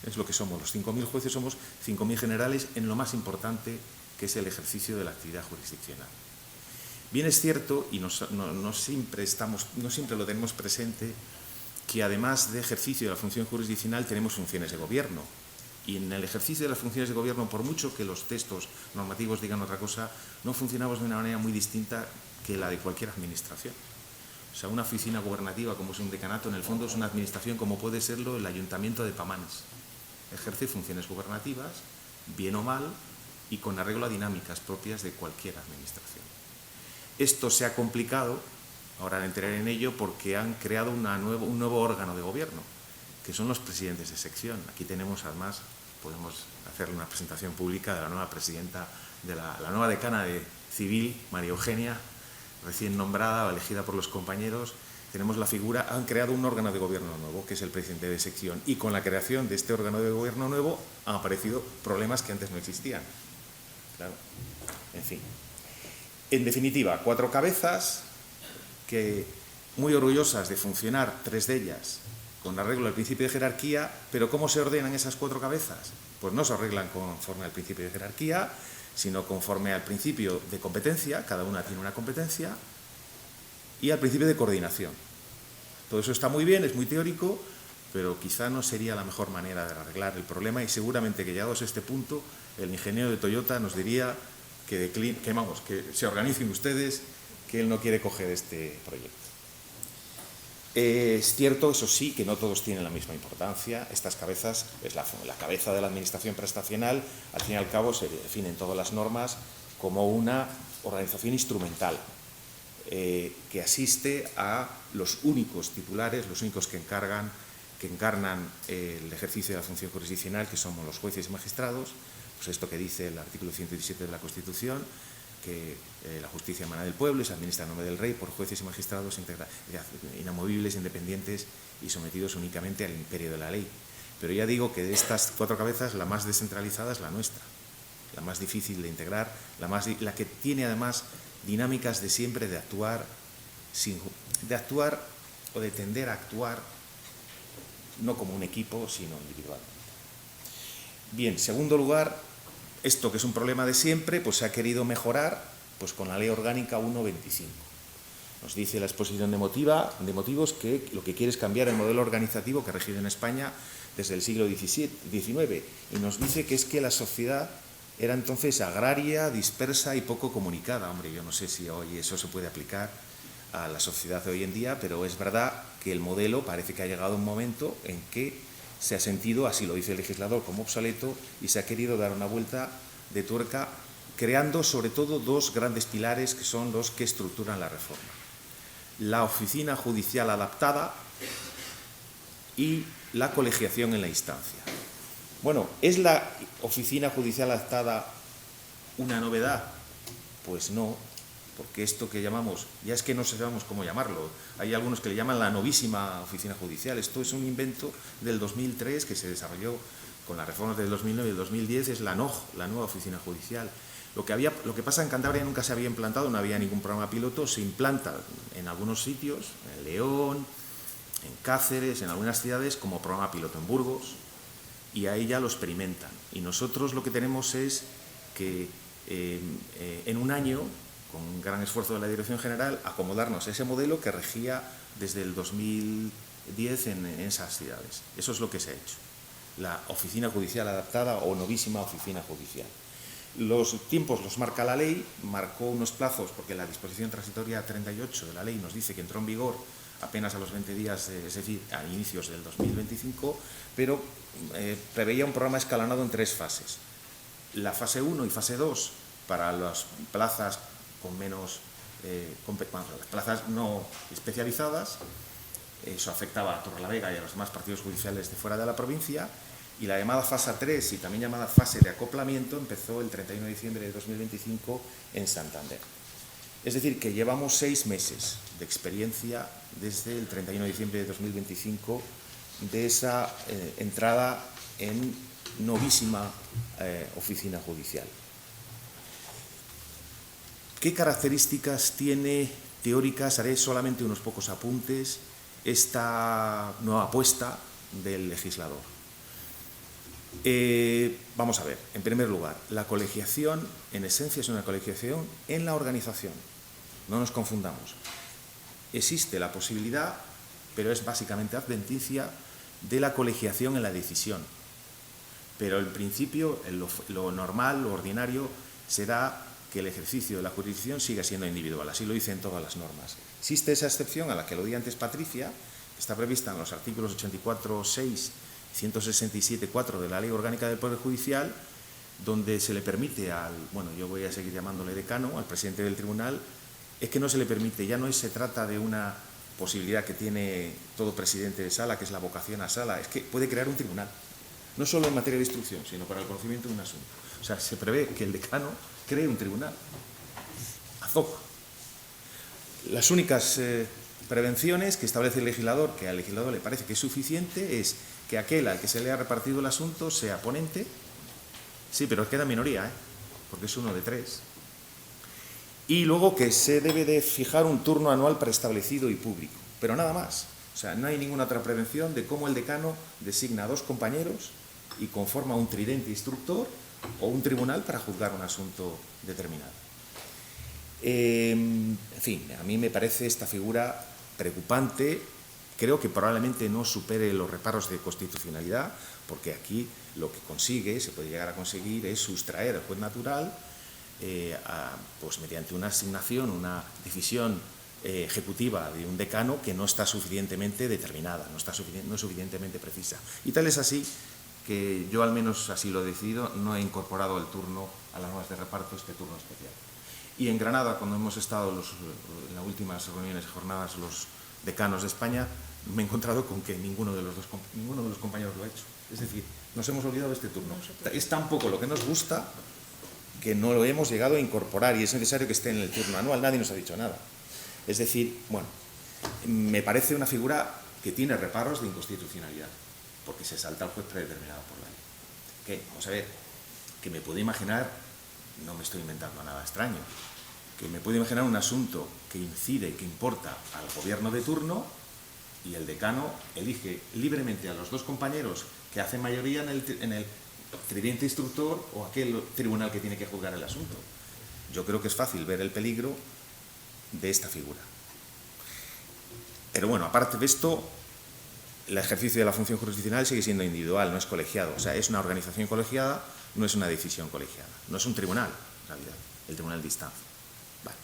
Es lo que somos, los 5.000 jueces somos 5.000 generales en lo más importante que es el ejercicio de la actividad jurisdiccional. Bien es cierto, y no siempre lo tenemos presente, que además de ejercicio de la función jurisdiccional tenemos funciones de gobierno. Y en el ejercicio de las funciones de gobierno, por mucho que los textos normativos digan otra cosa, no funcionamos de una manera muy distinta que la de cualquier administración. O sea, una oficina gubernativa como es un decanato, en el fondo es una administración como puede serlo el Ayuntamiento de Pamanes. Ejerce funciones gubernativas, bien o mal, y con arreglo a dinámicas propias de cualquier administración. Esto se ha complicado, ahora entraré en ello, porque han creado un nuevo órgano de gobierno, que son los presidentes de sección. Aquí tenemos, además, podemos hacerle una presentación pública de la nueva presidenta, de la nueva decana de Civil, María Eugenia, recién nombrada o elegida por los compañeros. Tenemos la figura, han creado un órgano de gobierno nuevo, que es el presidente de sección, y con la creación de este órgano de gobierno nuevo han aparecido problemas que antes no existían. Claro, en fin. En definitiva, 4 cabezas que, muy orgullosas de funcionar, 3 de ellas, con arreglo al principio de jerarquía, pero ¿cómo se ordenan esas 4 cabezas? Pues no se arreglan conforme al principio de jerarquía, sino conforme al principio de competencia, cada una tiene una competencia, y al principio de coordinación. Todo eso está muy bien, es muy teórico, pero quizá no sería la mejor manera de arreglar el problema, y seguramente que llegados a este punto, el ingeniero de Toyota nos diría que se organicen ustedes, que él no quiere coger este proyecto. Es cierto, eso sí, que no todos tienen la misma importancia. Estas cabezas, es la cabeza de la administración prestacional, al fin y al cabo se define en todas las normas como una organización instrumental que asiste a los únicos titulares, los únicos que encarnan el ejercicio de la función jurisdiccional, que somos los jueces y magistrados. Pues esto que dice el artículo 117 de la Constitución, que la justicia emana del pueblo y se administra en nombre del rey por jueces y magistrados inamovibles, independientes y sometidos únicamente al imperio de la ley. Pero ya digo que de estas 4 cabezas la más descentralizada es la nuestra, la más difícil de integrar, la que tiene además dinámicas de siempre de actuar o de tender a actuar no como un equipo, sino individualmente. Bien, segundo lugar, esto que es un problema de siempre, pues se ha querido mejorar pues con la Ley Orgánica 1.25. Nos dice la exposición de motivos que lo que quiere es cambiar el modelo organizativo que ha regido en España desde el siglo XIX, y nos dice que es que la sociedad era entonces agraria, dispersa y poco comunicada. Hombre, yo no sé si hoy eso se puede aplicar a la sociedad de hoy en día, pero es verdad que el modelo parece que ha llegado a un momento en que se ha sentido, así lo dice el legislador, como obsoleto, y se ha querido dar una vuelta de tuerca, creando sobre todo 2 grandes pilares que son los que estructuran la reforma: la oficina judicial adaptada y la colegiación en la instancia. Bueno, ¿es la oficina judicial adaptada una novedad? Pues no, porque esto que llamamos, ya es que no sabemos cómo llamarlo, hay algunos que le llaman la novísima oficina judicial. Esto es un invento del 2003 que se desarrolló con las reformas del 2009 y del 2010, es la NOJ, la nueva oficina judicial. Lo que pasa en Cantabria nunca se había implantado, no había ningún programa piloto, se implanta en algunos sitios, en León, en Cáceres, en algunas ciudades, como programa piloto en Burgos, y ahí ya lo experimentan. Y nosotros lo que tenemos es que en un año, con un gran esfuerzo de la Dirección General, acomodarnos a ese modelo que regía desde el 2010 en esas ciudades. Eso es lo que se ha hecho. La oficina judicial adaptada o novísima oficina judicial. Los tiempos los marca la ley, marcó unos plazos, porque la disposición transitoria 38 de la ley nos dice que entró en vigor apenas a los 20 días, es decir, a inicios del 2025, pero preveía un programa escalonado en 3 fases. La fase 1 y fase 2 para las plazas con menos, las plazas no especializadas, eso afectaba a Torrelavega y a los demás partidos judiciales de fuera de la provincia, y la llamada fase 3 y también llamada fase de acoplamiento empezó el 31 de diciembre de 2025 en Santander. Es decir, que llevamos 6 meses de experiencia desde el 31 de diciembre de 2025 de esa entrada en novísima oficina judicial. ¿Qué características tiene teóricas? Haré solamente unos pocos apuntes. Esta nueva apuesta del legislador. Vamos a ver, en primer lugar, la colegiación en esencia es una colegiación en la organización. No nos confundamos. Existe la posibilidad, pero es básicamente adventicia, de la colegiación en la decisión. Pero en principio, lo normal, lo ordinario, será que el ejercicio de la jurisdicción siga siendo individual. Así lo dicen todas las normas. Existe esa excepción a la que lo di antes Patricia, que está prevista en los artículos 84.6 y 167.4 de la Ley Orgánica del Poder Judicial, donde se le permite bueno, yo voy a seguir llamándole decano, al presidente del tribunal, es que no se le permite, ya no se trata de una posibilidad que tiene todo presidente de sala, que es la vocación a sala, es que puede crear un tribunal, no solo en materia de instrucción, sino para el conocimiento de un asunto. O sea, se prevé que el decano cree un tribunal. Azoka. Las únicas prevenciones que establece el legislador, que al legislador le parece que es suficiente, es que aquel al que se le ha repartido el asunto sea ponente, sí, pero queda minoría, porque es 1 de 3. Y luego que se debe de fijar un turno anual preestablecido y público, pero nada más. O sea, no hay ninguna otra prevención de cómo el decano designa a 2 compañeros y conforma un tridente instructor o un tribunal para juzgar un asunto determinado. En fin, a mí me parece esta figura preocupante. Creo que probablemente no supere los reparos de constitucionalidad, porque aquí lo que se puede llegar a conseguir, es sustraer al juez natural, pues mediante una asignación, una decisión ejecutiva de un decano que no está suficientemente determinada, no es suficientemente precisa. Y tal es así que yo, al menos así lo he decidido, no he incorporado el turno a las normas de reparto, este turno especial. Y en Granada, cuando hemos estado en las últimas reuniones y jornadas los decanos de España, me he encontrado con que ninguno de los compañeros lo ha hecho. Es decir, nos hemos olvidado de este turno. Es tan poco lo que nos gusta que no lo hemos llegado a incorporar y es necesario que esté en el turno anual. Nadie nos ha dicho nada. Es decir, bueno, me parece una figura que tiene reparos de inconstitucionalidad, porque se salta al juez predeterminado por la ley. ¿Qué? Vamos a ver, que me puedo imaginar, no me estoy inventando nada extraño, que me puedo imaginar un asunto que incide, que importa al gobierno de turno y el decano elige libremente a los dos compañeros que hacen mayoría en el tridente instructor o aquel tribunal que tiene que juzgar el asunto. Yo creo que es fácil ver el peligro de esta figura. Pero bueno, aparte de esto, el ejercicio de la función jurisdiccional sigue siendo individual, no es colegiado. O sea, es una organización colegiada, no es una decisión colegiada. No es un tribunal, en realidad, el tribunal de instancia. Vale.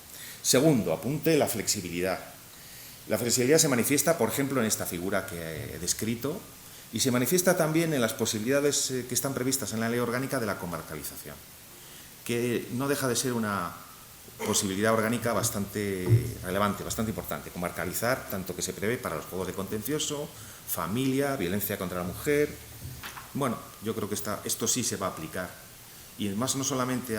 Segundo apunte, la flexibilidad. La flexibilidad se manifiesta, por ejemplo, en esta figura que he descrito y se manifiesta también en las posibilidades que están previstas en la ley orgánica de la comarcalización, que no deja de ser una posibilidad orgánica bastante relevante, bastante importante. Comarcalizar, tanto que se prevé para los juegos de contencioso, familia, violencia contra la mujer. Bueno, yo creo que esto sí se va a aplicar. Y además no solamente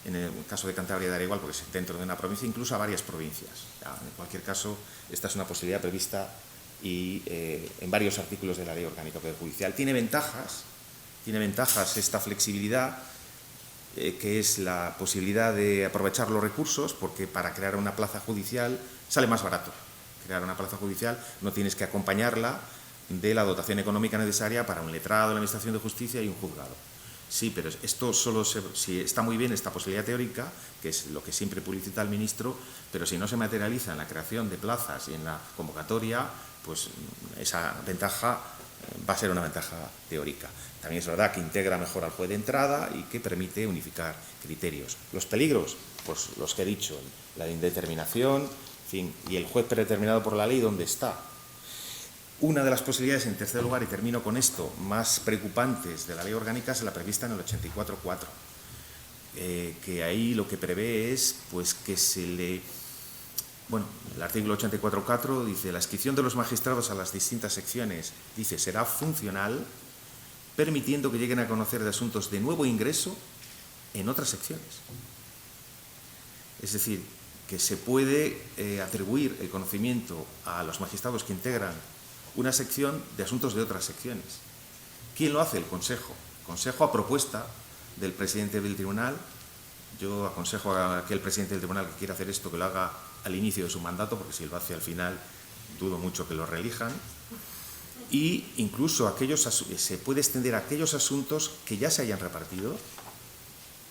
en el caso de Cantabria dará igual, porque es dentro de una provincia, incluso a varias provincias. En cualquier caso, esta es una posibilidad prevista y en varios artículos de la Ley Orgánica Poder Judicial. Tiene ventajas esta flexibilidad, que es la posibilidad de aprovechar los recursos, porque para crear una plaza judicial sale más barato. Crear una plaza judicial no tienes que acompañarla de la dotación económica necesaria para un letrado de la Administración de Justicia y un juzgado. Sí, pero esto si está muy bien esta posibilidad teórica, que es lo que siempre publicita el ministro, pero si no se materializa en la creación de plazas y en la convocatoria, pues esa ventaja va a ser una ventaja teórica. También es verdad que integra mejor al juez de entrada y que permite unificar criterios. Los peligros, pues los que he dicho, la indeterminación, en fin, y el juez predeterminado por la ley, ¿dónde está? Una de las posibilidades, en tercer lugar, y termino con esto, más preocupantes de la ley orgánica es la prevista en el 84.4, que ahí lo que prevé es pues que se le... Bueno, el artículo 84.4 dice: la adscripción de los magistrados a las distintas secciones, dice, será funcional, permitiendo que lleguen a conocer de asuntos de nuevo ingreso en otras secciones. Es decir, que se puede atribuir el conocimiento a los magistrados que integran una sección de asuntos de otras secciones. ¿Quién lo hace? El Consejo. El Consejo, a propuesta del presidente del tribunal. Yo aconsejo a aquel presidente del tribunal que quiera hacer esto que lo haga al inicio de su mandato, porque si lo hace al final dudo mucho que lo reelijan. Y incluso se puede extender a aquellos asuntos que ya se hayan repartido,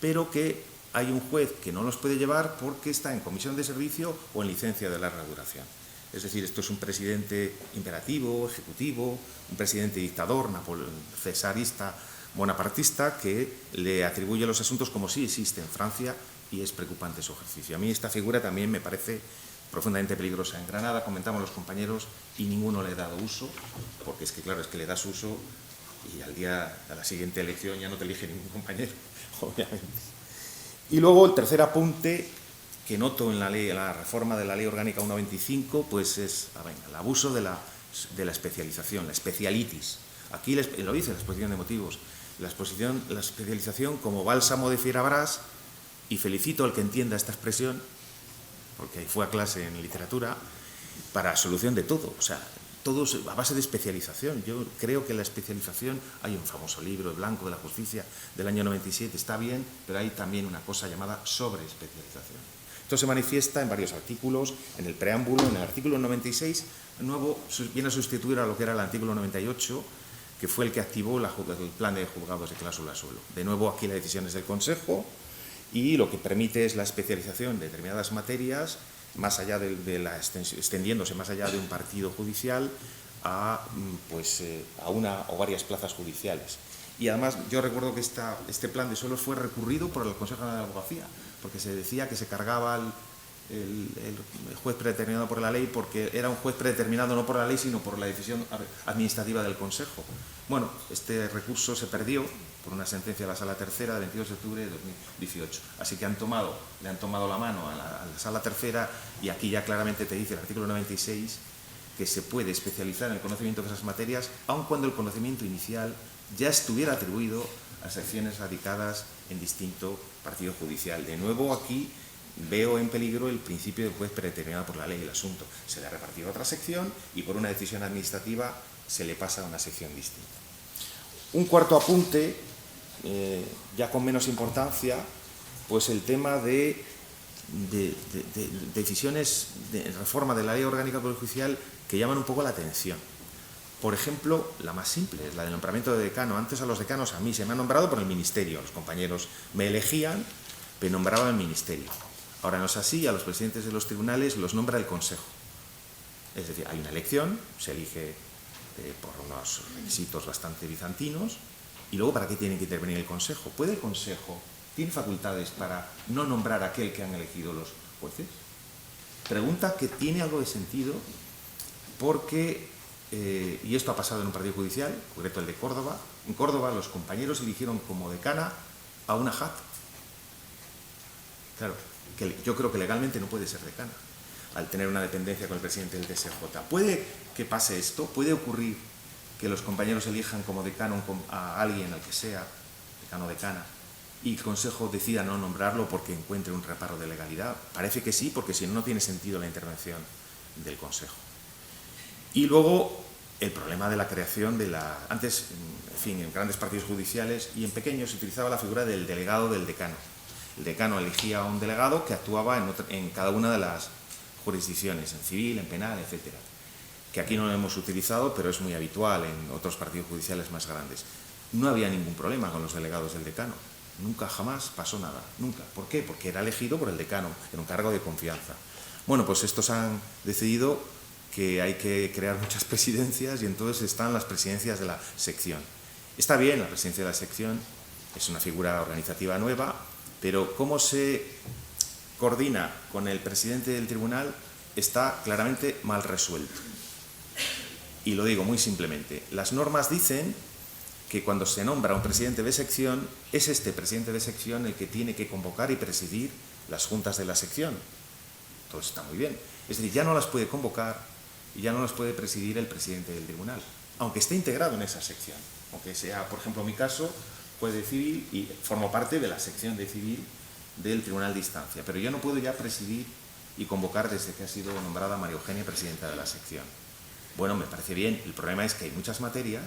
pero que hay un juez que no los puede llevar porque está en comisión de servicio o en licencia de larga duración. Es decir, esto es un presidente imperativo, ejecutivo, un presidente dictador, cesarista, bonapartista, que le atribuye los asuntos como sí existe en Francia y es preocupante su ejercicio. A mí esta figura también me parece profundamente peligrosa. En Granada comentamos los compañeros y ninguno le ha dado uso, porque es que claro, es que le das uso y a la siguiente elección ya no te elige ningún compañero, obviamente. Y luego el tercer apunte que noto en la reforma de la Ley Orgánica 1.25, pues es el abuso de la especialización, la especialitis. Aquí lo dice la exposición de motivos, la especialización como bálsamo de fierabrás, y felicito al que entienda esta expresión, porque fue a clase en literatura, para solución de todo, o sea, todo a base de especialización. Yo creo que la especialización, hay un famoso libro, El Blanco de la Justicia, del año 97, está bien, pero hay también una cosa llamada sobreespecialización. Esto se manifiesta en varios artículos, en el preámbulo, en el artículo 96, de nuevo viene a sustituir a lo que era el artículo 98, que fue el que activó el plan de juzgados de cláusula suelo. De nuevo aquí la decisión es del Consejo y lo que permite es la especialización de determinadas materias, más allá extendiéndose más allá de un partido judicial a una o varias plazas judiciales. Y además yo recuerdo que este plan de suelos fue recurrido por el Consejo General de la Abogacía, porque se decía que se cargaba el juez predeterminado por la ley, porque era un juez predeterminado no por la ley, sino por la decisión administrativa del Consejo. Bueno, este recurso se perdió por una sentencia de la Sala Tercera del 22 de octubre de 2018. Así que le han tomado la mano a la Sala Tercera y aquí ya claramente te dice el artículo 96 que se puede especializar en el conocimiento de esas materias, aun cuando el conocimiento inicial ya estuviera atribuido a secciones radicadas en distinto partido judicial. De nuevo, aquí veo en peligro el principio del juez predeterminado por la ley. El asunto se le ha repartido a otra sección y por una decisión administrativa se le pasa a una sección distinta. Un cuarto apunte, ya con menos importancia, pues el tema de decisiones de reforma de la ley orgánica del Poder Judicial que llaman un poco la atención. Por ejemplo, la más simple es la del nombramiento de decano. Antes a los decanos a mí se me ha nombrado por el ministerio. Los compañeros me elegían, me nombraban el ministerio. Ahora no es así, a los presidentes de los tribunales los nombra el Consejo. Es decir, hay una elección, se elige por unos requisitos bastante bizantinos, y luego ¿para qué tiene que intervenir el Consejo? ¿Puede el Consejo, tiene facultades para no nombrar a aquel que han elegido los jueces? Pregunta que tiene algo de sentido porque, y esto ha pasado en un partido judicial, en concreto el de Córdoba, en Córdoba los compañeros eligieron como decana a una JAT. Claro, que yo creo que legalmente no puede ser decana, al tener una dependencia con el presidente del TSJ. ¿Puede que pase esto? ¿Puede ocurrir que los compañeros elijan como decano a alguien, al que sea, decano o decana, y el Consejo decida no nombrarlo porque encuentre un reparo de legalidad? Parece que sí, porque si no, no tiene sentido la intervención del Consejo. Y luego el problema de la creación de la... Antes, en fin, en grandes partidos judiciales y en pequeños se utilizaba la figura del delegado del decano. El decano elegía a un delegado que actuaba en cada una de las jurisdicciones, en civil, en penal, etcétera. Que aquí no lo hemos utilizado, pero es muy habitual en otros partidos judiciales más grandes. No había ningún problema con los delegados del decano. Nunca, jamás pasó nada. Nunca. ¿Por qué? Porque era elegido por el decano, en un cargo de confianza. Bueno, pues estos han decidido que hay que crear muchas presidencias y entonces están las presidencias de la sección. Está bien, la presidencia de la sección es una figura organizativa nueva, pero cómo se coordina con el presidente del tribunal está claramente mal resuelto. Y lo digo muy simplemente. Las normas dicen que cuando se nombra un presidente de sección, es este presidente de sección el que tiene que convocar y presidir las juntas de la sección. Todo está muy bien. Es decir, ya no las puede convocar y ya no las puede presidir el presidente del tribunal, aunque esté integrado en esa sección. Aunque sea, por ejemplo, mi caso, juez de civil y formo parte de la sección de civil del Tribunal de Instancia. Pero yo no puedo ya presidir y convocar desde que ha sido nombrada María Eugenia presidenta de la sección. Bueno, me parece bien. El problema es que hay muchas materias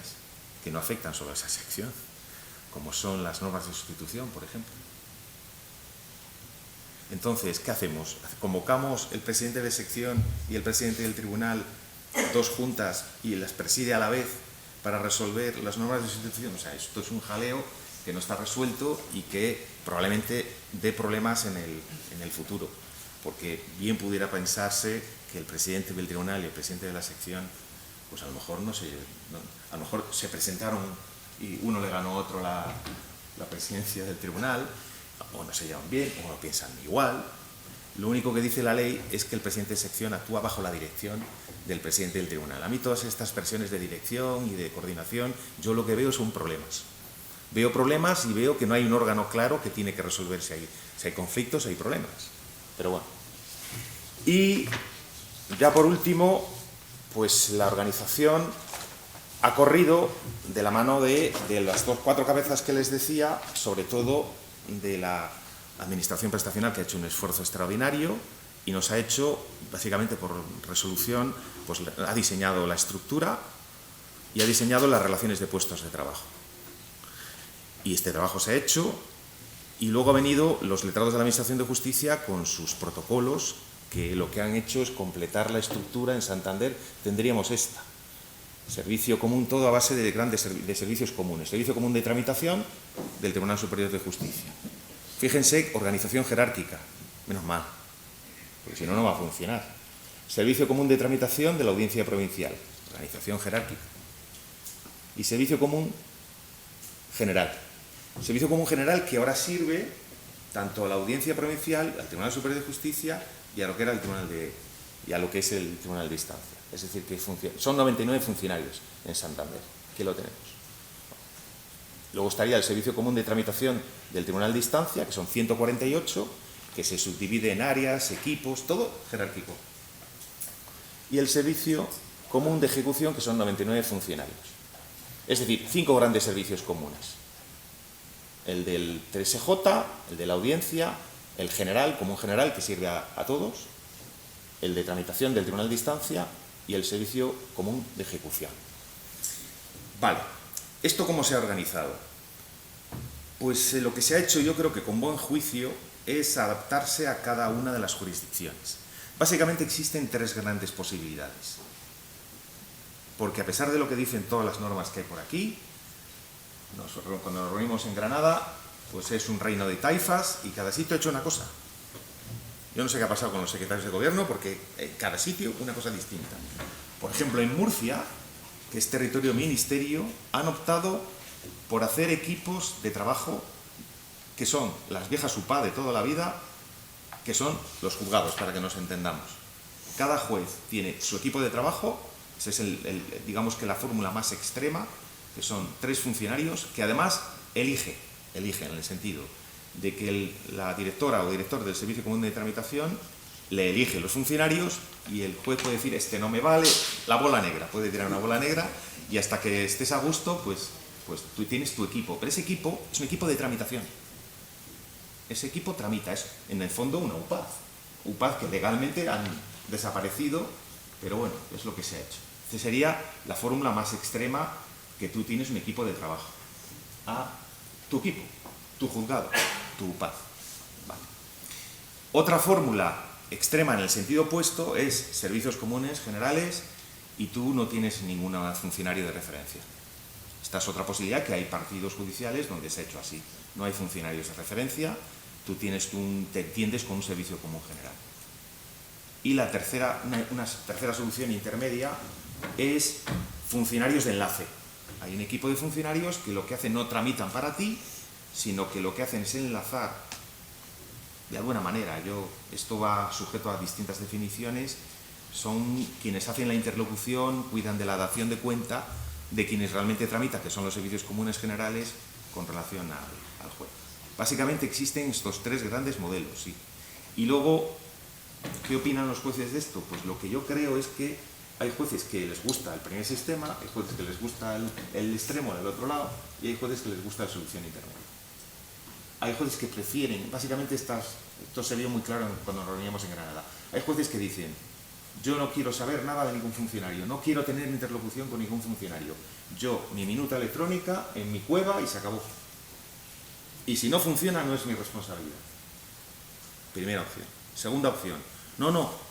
que no afectan solo a esa sección, como son las normas de sustitución, por ejemplo. Entonces, ¿qué hacemos? ¿Convocamos el presidente de sección y el presidente del tribunal, dos juntas, y las preside a la vez para resolver las normas de sustitución? O sea, esto es un jaleo que no está resuelto y que probablemente dé problemas en el futuro, porque bien pudiera pensarse que el presidente del tribunal y el presidente de la sección, pues a lo mejor a lo mejor se presentaron y uno le ganó a otro la presidencia del tribunal, o no se llevan bien, o no piensan igual. Lo único que dice la ley es que el presidente de sección actúa bajo la dirección del presidente del tribunal. A mí todas estas versiones de dirección y de coordinación, yo lo que veo son problemas. Veo problemas y veo que no hay un órgano claro que tiene que resolverse ahí. Si hay conflictos, hay problemas. Pero bueno. Y ya por último, pues la organización ha corrido de la mano de las cuatro cabezas que les decía, sobre todo de la Administración Prestacional, que ha hecho un esfuerzo extraordinario y nos ha hecho, básicamente por resolución, pues ha diseñado la estructura y ha diseñado las relaciones de puestos de trabajo. Y este trabajo se ha hecho y luego han venido los letrados de la Administración de Justicia con sus protocolos, que lo que han hecho es completar la estructura. En Santander tendríamos esta. Servicio común, todo a base de servicios comunes. Servicio común de tramitación del Tribunal Superior de Justicia. Fíjense, organización jerárquica. Menos mal, porque si no, no va a funcionar. Servicio común de tramitación de la Audiencia Provincial. Organización jerárquica. Y servicio común general. Servicio común general que ahora sirve tanto a la Audiencia Provincial, al Tribunal Superior de Justicia y a lo que era y a lo que es el Tribunal de Instancia. Es decir, que son 99 funcionarios en Santander. Aquí lo tenemos. Luego estaría el Servicio Común de Tramitación del Tribunal de Instancia, que son 148, que se subdivide en áreas, equipos, todo jerárquico. Y el Servicio Común de Ejecución, que son 99 funcionarios. Es decir, 5 grandes servicios comunes. el del TSJ, el de la audiencia, el general, como un general que sirve a todos, el de tramitación del tribunal de instancia y el servicio común de ejecución. Vale, ¿esto cómo se ha organizado? Pues lo que se ha hecho, yo creo que con buen juicio, es adaptarse a cada una de las jurisdicciones. Básicamente existen tres grandes posibilidades. Porque a pesar de lo que dicen todas las normas que hay por aquí, cuando nos reunimos en Granada, pues es un reino de taifas y cada sitio ha hecho una cosa. Yo no sé qué ha pasado con los secretarios de gobierno porque cada sitio una cosa distinta. Por ejemplo, en Murcia, que es territorio ministerio, han optado por hacer equipos de trabajo que son las viejas UPA de toda la vida, que son los juzgados, para que nos entendamos. Cada juez tiene su equipo de trabajo, esa es digamos que la fórmula más extrema, que son 3 funcionarios que además eligen en el sentido de que la directora o director del Servicio Común de Tramitación le elige los funcionarios y el juez puede decir, este no me vale, la bola negra, puede tirar una bola negra y hasta que estés a gusto, pues tú tienes tu equipo. Pero ese equipo es un equipo de tramitación. Ese equipo tramita, es en el fondo una UPAD que legalmente han desaparecido, pero bueno, es lo que se ha hecho. Esta sería la fórmula más extrema, que tú tienes un equipo de trabajo. A tu equipo, tu juzgado, tu UPAD. Vale. Otra fórmula extrema en el sentido opuesto es servicios comunes generales y tú no tienes ningún funcionario de referencia. Esta es otra posibilidad, que hay partidos judiciales donde se ha hecho así. No hay funcionarios de referencia, tú te entiendes con un servicio común general. Y la una tercera solución intermedia es funcionarios de enlace. Hay un equipo de funcionarios que lo que hacen no tramitan para ti, sino que lo que hacen es enlazar de alguna manera. Esto va sujeto a distintas definiciones. Son quienes hacen la interlocución, cuidan de la dación de cuenta de quienes realmente tramitan, que son los servicios comunes generales, con relación al juez. Básicamente existen estos 3 grandes modelos, sí. Y luego, ¿qué opinan los jueces de esto? Pues lo que yo creo es que hay jueces que les gusta el primer sistema, hay jueces que les gusta el extremo del otro lado y hay jueces que les gusta la solución intermedia. Hay jueces que prefieren, básicamente esto se vio muy claro cuando nos reuníamos en Granada, hay jueces que dicen, yo no quiero saber nada de ningún funcionario, no quiero tener interlocución con ningún funcionario, yo mi minuta electrónica en mi cueva y se acabó. Y si no funciona no es mi responsabilidad. Primera opción. Segunda opción, no,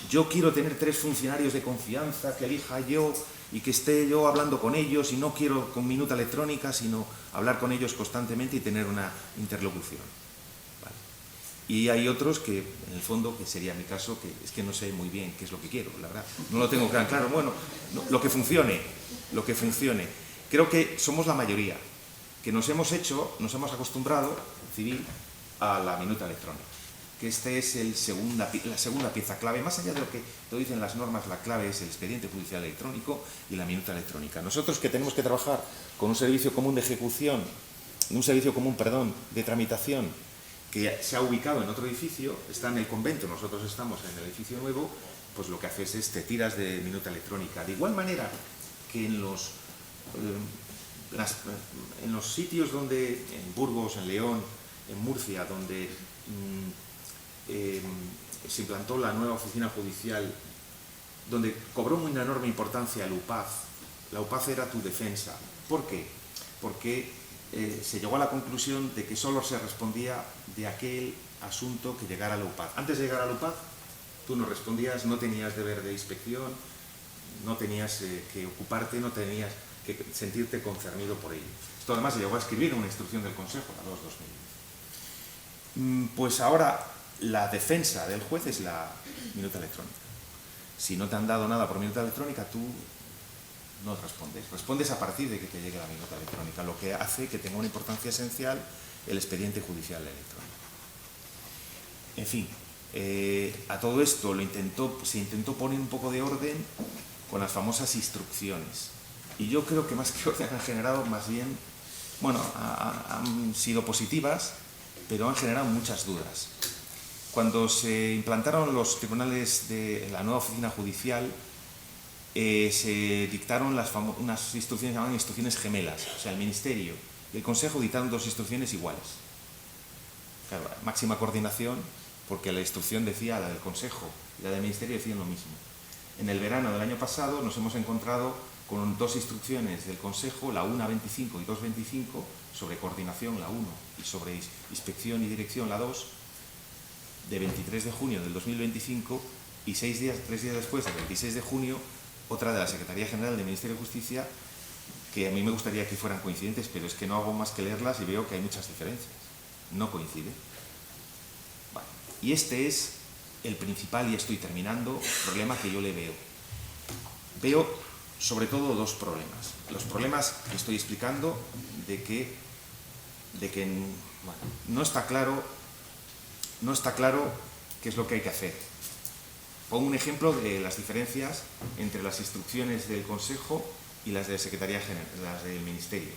yo quiero tener 3 funcionarios de confianza que elija yo y que esté yo hablando con ellos y no quiero con minuta electrónica, sino hablar con ellos constantemente y tener una interlocución. Vale. Y hay otros que, en el fondo, que sería mi caso, que es que no sé muy bien qué es lo que quiero, la verdad. No lo tengo claro. Bueno, lo que funcione. Creo que somos la mayoría, que nos hemos acostumbrado, en civil, a la minuta electrónica. Que esta es la segunda pieza clave. Más allá de lo que te dicen las normas, la clave es el expediente judicial electrónico y la minuta electrónica. Nosotros que tenemos que trabajar con un servicio común de ejecución, de tramitación, que se ha ubicado en otro edificio, está en el convento, nosotros estamos en el edificio nuevo, pues lo que haces es te tiras de minuta electrónica. De igual manera que en los sitios donde, en Burgos, en León, en Murcia, donde se implantó la nueva oficina judicial, donde cobró una enorme importancia el UPAZ. La UPAZ era tu defensa. ¿Por qué? Porque se llegó a la conclusión de que solo se respondía de aquel asunto que llegara a la UPAZ. Antes de llegar a la UPAZ, tú no respondías, no tenías deber de inspección, no tenías que ocuparte, no tenías que sentirte concernido por ello. Esto además se llegó a escribir en una instrucción del Consejo, la 2/2000. Pues ahora la defensa del juez es la minuta electrónica. Si no te han dado nada por minuta electrónica, tú no respondes. Respondes a partir de que te llegue la minuta electrónica, lo que hace que tenga una importancia esencial el expediente judicial electrónico. En fin, a todo esto se intentó poner un poco de orden con las famosas instrucciones. Y yo creo que más que orden han generado más bien, han sido positivas, pero han generado muchas dudas. Cuando se implantaron los tribunales de la nueva oficina judicial, se dictaron unas instrucciones llamadas instrucciones gemelas. O sea, el Ministerio el Consejo dictaron dos instrucciones iguales. Claro, máxima coordinación, porque la instrucción decía, la del Consejo y la del Ministerio decían lo mismo. En el verano del año pasado nos hemos encontrado con dos instrucciones del Consejo, la 1.25 y 2.25, sobre coordinación, la 1, y sobre inspección y dirección, la 2, de 23 de junio del 2025, y 3 días después, del 26 de junio, otra de la Secretaría General del Ministerio de Justicia, que a mí me gustaría que fueran coincidentes, pero es que no hago más que leerlas y veo que hay muchas diferencias. No coincide. Vale. Y este es el principal, y estoy terminando, problema que yo le veo. Veo sobre todo dos problemas. Los problemas que estoy explicando de que bueno, no está claro qué es lo que hay que hacer. Pongo un ejemplo de las diferencias entre las instrucciones del Consejo y las de la Secretaría General, las del Ministerio.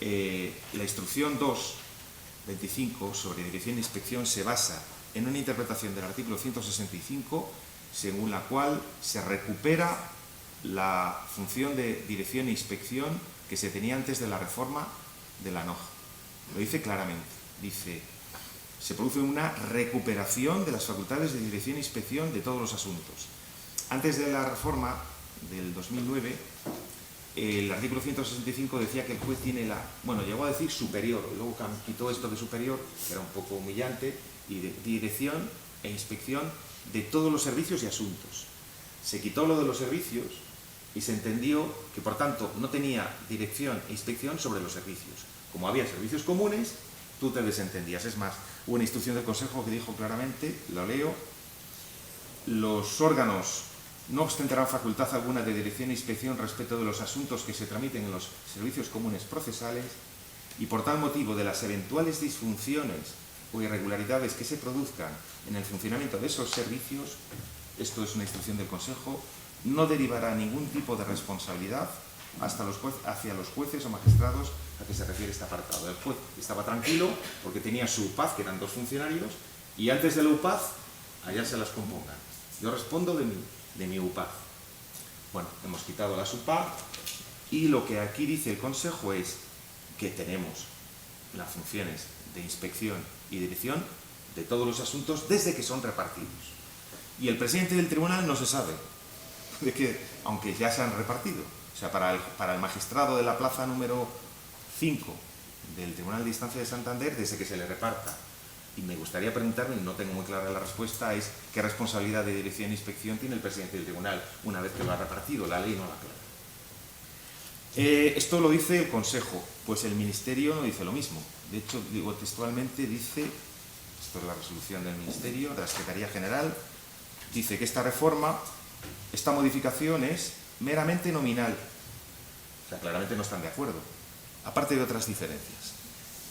La instrucción 2.25 sobre dirección e inspección se basa en una interpretación del artículo 165, según la cual se recupera la función de dirección e inspección que se tenía antes de la reforma de la NOJ. Lo dice claramente. Dice: se produce una recuperación de las facultades de dirección e inspección de todos los asuntos. Antes de la reforma del 2009, el artículo 165 decía que el juez tiene llegó a decir superior, y luego quitó esto de superior, que era un poco humillante, y de dirección e inspección de todos los servicios y asuntos. Se quitó lo de los servicios y se entendió que, por tanto, no tenía dirección e inspección sobre los servicios. Como había servicios comunes, tú te desentendías. Es más, hubo una instrucción del Consejo que dijo claramente, lo leo: los órganos no ostentarán facultad alguna de dirección e inspección respecto de los asuntos que se tramiten en los servicios comunes procesales, y por tal motivo de las eventuales disfunciones o irregularidades que se produzcan en el funcionamiento de esos servicios, esto es una instrucción del Consejo, no derivará ningún tipo de responsabilidad hacia los jueces o magistrados a que se refiere este apartado. El juez estaba tranquilo porque tenía su UPAZ, que eran 2 funcionarios, y antes de la UPAZ, allá se las compongan. Yo respondo de mi UPAZ. Bueno, hemos quitado las UPAZ, y lo que aquí dice el Consejo es que tenemos las funciones de inspección y dirección de todos los asuntos desde que son repartidos. Y el presidente del tribunal no se sabe, de que, aunque ya se han repartido. O sea, para el magistrado de la plaza número 5 del Tribunal de Instancia de Santander, desde que se le reparta. Y me gustaría preguntarme, y no tengo muy clara la respuesta, es qué responsabilidad de dirección e inspección tiene el presidente del tribunal una vez que lo ha repartido. La ley no la aclara. Esto lo dice el Consejo, pues el Ministerio no dice lo mismo. De hecho, digo textualmente, dice, esto es la resolución del Ministerio, de la Secretaría General, dice que esta modificación es meramente nominal. O sea, claramente no están de acuerdo, aparte de otras diferencias.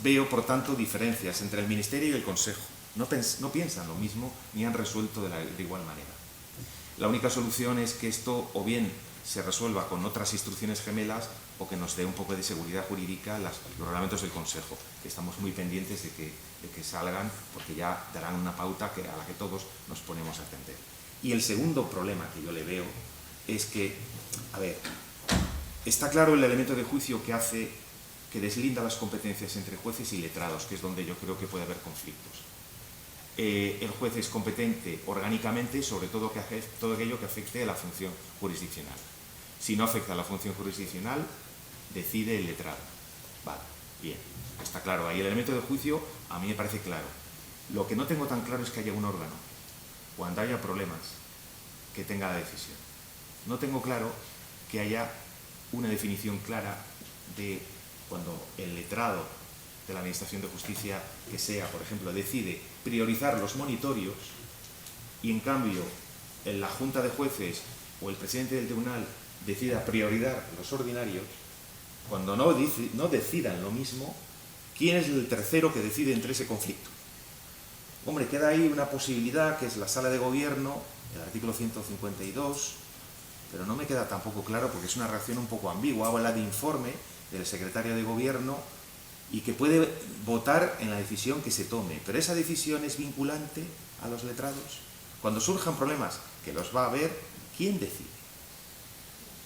Veo, por tanto, diferencias entre el Ministerio y el Consejo. No piensan lo mismo ni han resuelto de igual manera. La única solución es que esto o bien se resuelva con otras instrucciones gemelas o que nos dé un poco de seguridad jurídica los reglamentos del Consejo, que estamos muy pendientes de que salgan, porque ya darán una pauta a la que todos nos ponemos a atender. Y el segundo problema que yo le veo es que, está claro el elemento de juicio que deslinda las competencias entre jueces y letrados, que es donde yo creo que puede haber conflictos. El juez es competente orgánicamente sobre todo aquello que afecte a la función jurisdiccional. Si no afecta a la función jurisdiccional, decide el letrado. Vale, bien, está claro. Ahí el elemento de juicio a mí me parece claro. Lo que no tengo tan claro es que haya un órgano, cuando haya problemas, que tenga la decisión. No tengo claro que haya una definición clara de cuando el letrado de la Administración de Justicia, que sea, por ejemplo, decide priorizar los monitorios y, en cambio, en la Junta de Jueces o el presidente del tribunal decida priorizar los ordinarios, cuando no decidan lo mismo, ¿quién es el tercero que decide entre ese conflicto? Hombre, queda ahí una posibilidad que es la Sala de Gobierno, el artículo 152, pero no me queda tampoco claro porque es una reacción un poco ambigua. Habla de informe del secretario de Gobierno y que puede votar en la decisión que se tome, pero esa decisión es vinculante a los letrados. Cuando surjan problemas, que los va a haber, ¿quién decide?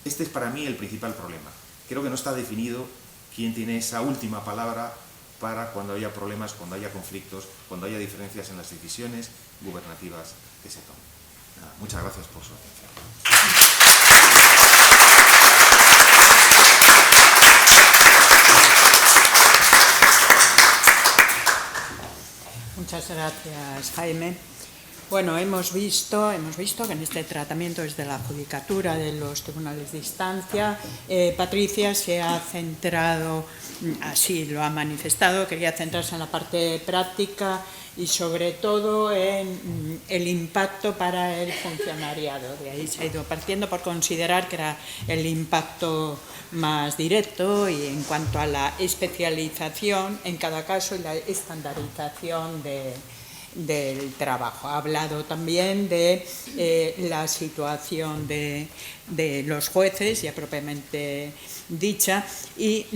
Este es para mí el principal problema. Creo que no está definido quién tiene esa última palabra para cuando haya problemas, cuando haya conflictos, cuando haya diferencias en las decisiones gubernativas que se tomen. Nada, muchas gracias por su atención. Muchas gracias, Jaime. Bueno, hemos visto que en este tratamiento desde la judicatura de los tribunales de instancia, Patricia se ha centrado, así lo ha manifestado, quería centrarse en la parte práctica y sobre todo en el impacto para el funcionariado. De ahí se ha ido partiendo por considerar que era el impacto más directo y en cuanto a la especialización en cada caso y la estandarización del trabajo. Ha hablado también de la situación de los jueces, ya propiamente dicha, y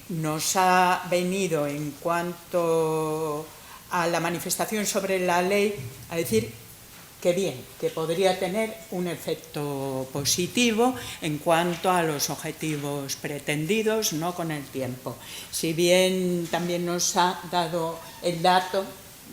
nos ha venido en cuanto a la manifestación sobre la ley a decir que bien, que podría tener un efecto positivo en cuanto a los objetivos pretendidos, no con el tiempo. Si bien también nos ha dado el dato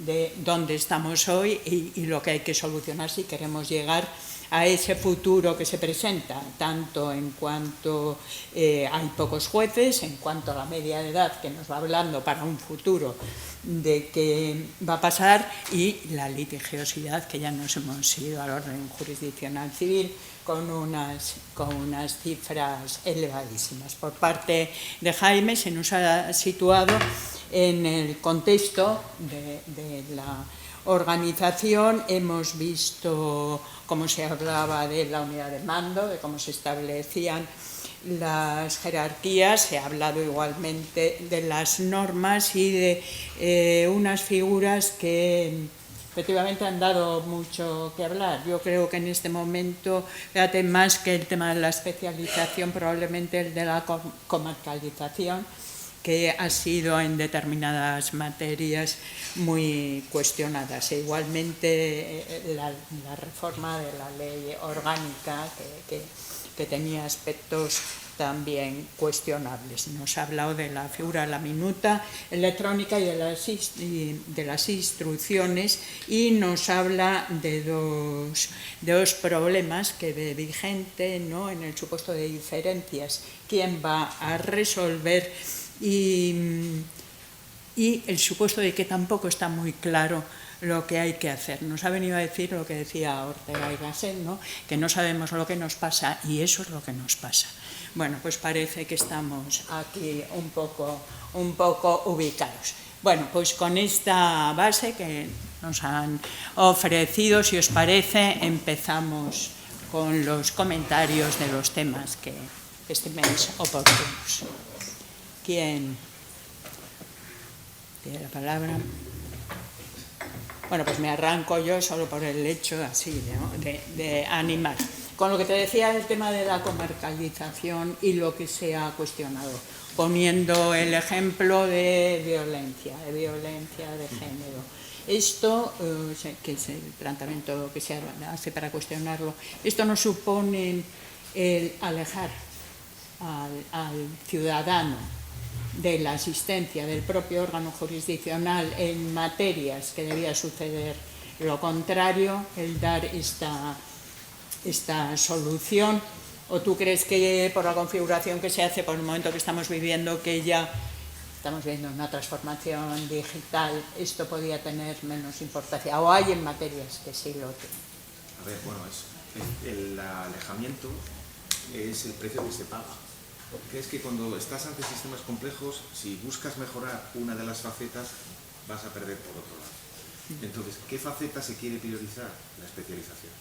de dónde estamos hoy y lo que hay que solucionar si queremos llegar a ese futuro que se presenta, tanto en cuanto hay pocos jueces, en cuanto a la media de edad que nos va hablando para un futuro de qué va a pasar y la litigiosidad que ya nos hemos ido al orden jurisdiccional civil con unas cifras elevadísimas. Por parte de Jaime se nos ha situado en el contexto de la organización. Hemos visto cómo se hablaba de la unidad de mando, de cómo se establecían las jerarquías, se ha hablado igualmente de las normas y de unas figuras que efectivamente han dado mucho que hablar. Yo creo que en este momento, fíjate, más que el tema de la especialización, probablemente el de la comarcalización, que ha sido en determinadas materias muy cuestionadas. E igualmente la reforma de la ley orgánica que tenía aspectos también cuestionables. Nos ha hablado de la figura de la minuta electrónica y de las instrucciones y nos habla de dos problemas que ve vigente, ¿no?, en el supuesto de diferencias, quién va a resolver y el supuesto de que tampoco está muy claro lo que hay que hacer. Nos ha venido a decir lo que decía Ortega y Gasset, ¿no?, que no sabemos lo que nos pasa y eso es lo que nos pasa. Bueno, pues parece que estamos aquí un poco ubicados. Bueno, pues con esta base que nos han ofrecido, si os parece, empezamos con los comentarios de los temas que estiméis oportunos. ¿Quién tiene la palabra? Bueno, pues me arranco yo solo por el hecho así, ¿no?, de animar. Con lo que te decía el tema de la comarcalización y lo que se ha cuestionado, poniendo el ejemplo de violencia de género. Esto, que es el planteamiento que se hace para cuestionarlo, esto no supone el alejar al ciudadano de la asistencia del propio órgano jurisdiccional en materias que debía suceder lo contrario, el dar esta solución, o tú crees que por la configuración que se hace, por el momento que estamos viviendo, que ya estamos viendo una transformación digital, esto podía tener menos importancia, o hay en materias que sí lo tienen? A ver, bueno, el alejamiento es el precio que se paga. Que es que cuando estás ante sistemas complejos, si buscas mejorar una de las facetas, vas a perder por otro lado. Entonces, ¿qué faceta se quiere priorizar? La especialización.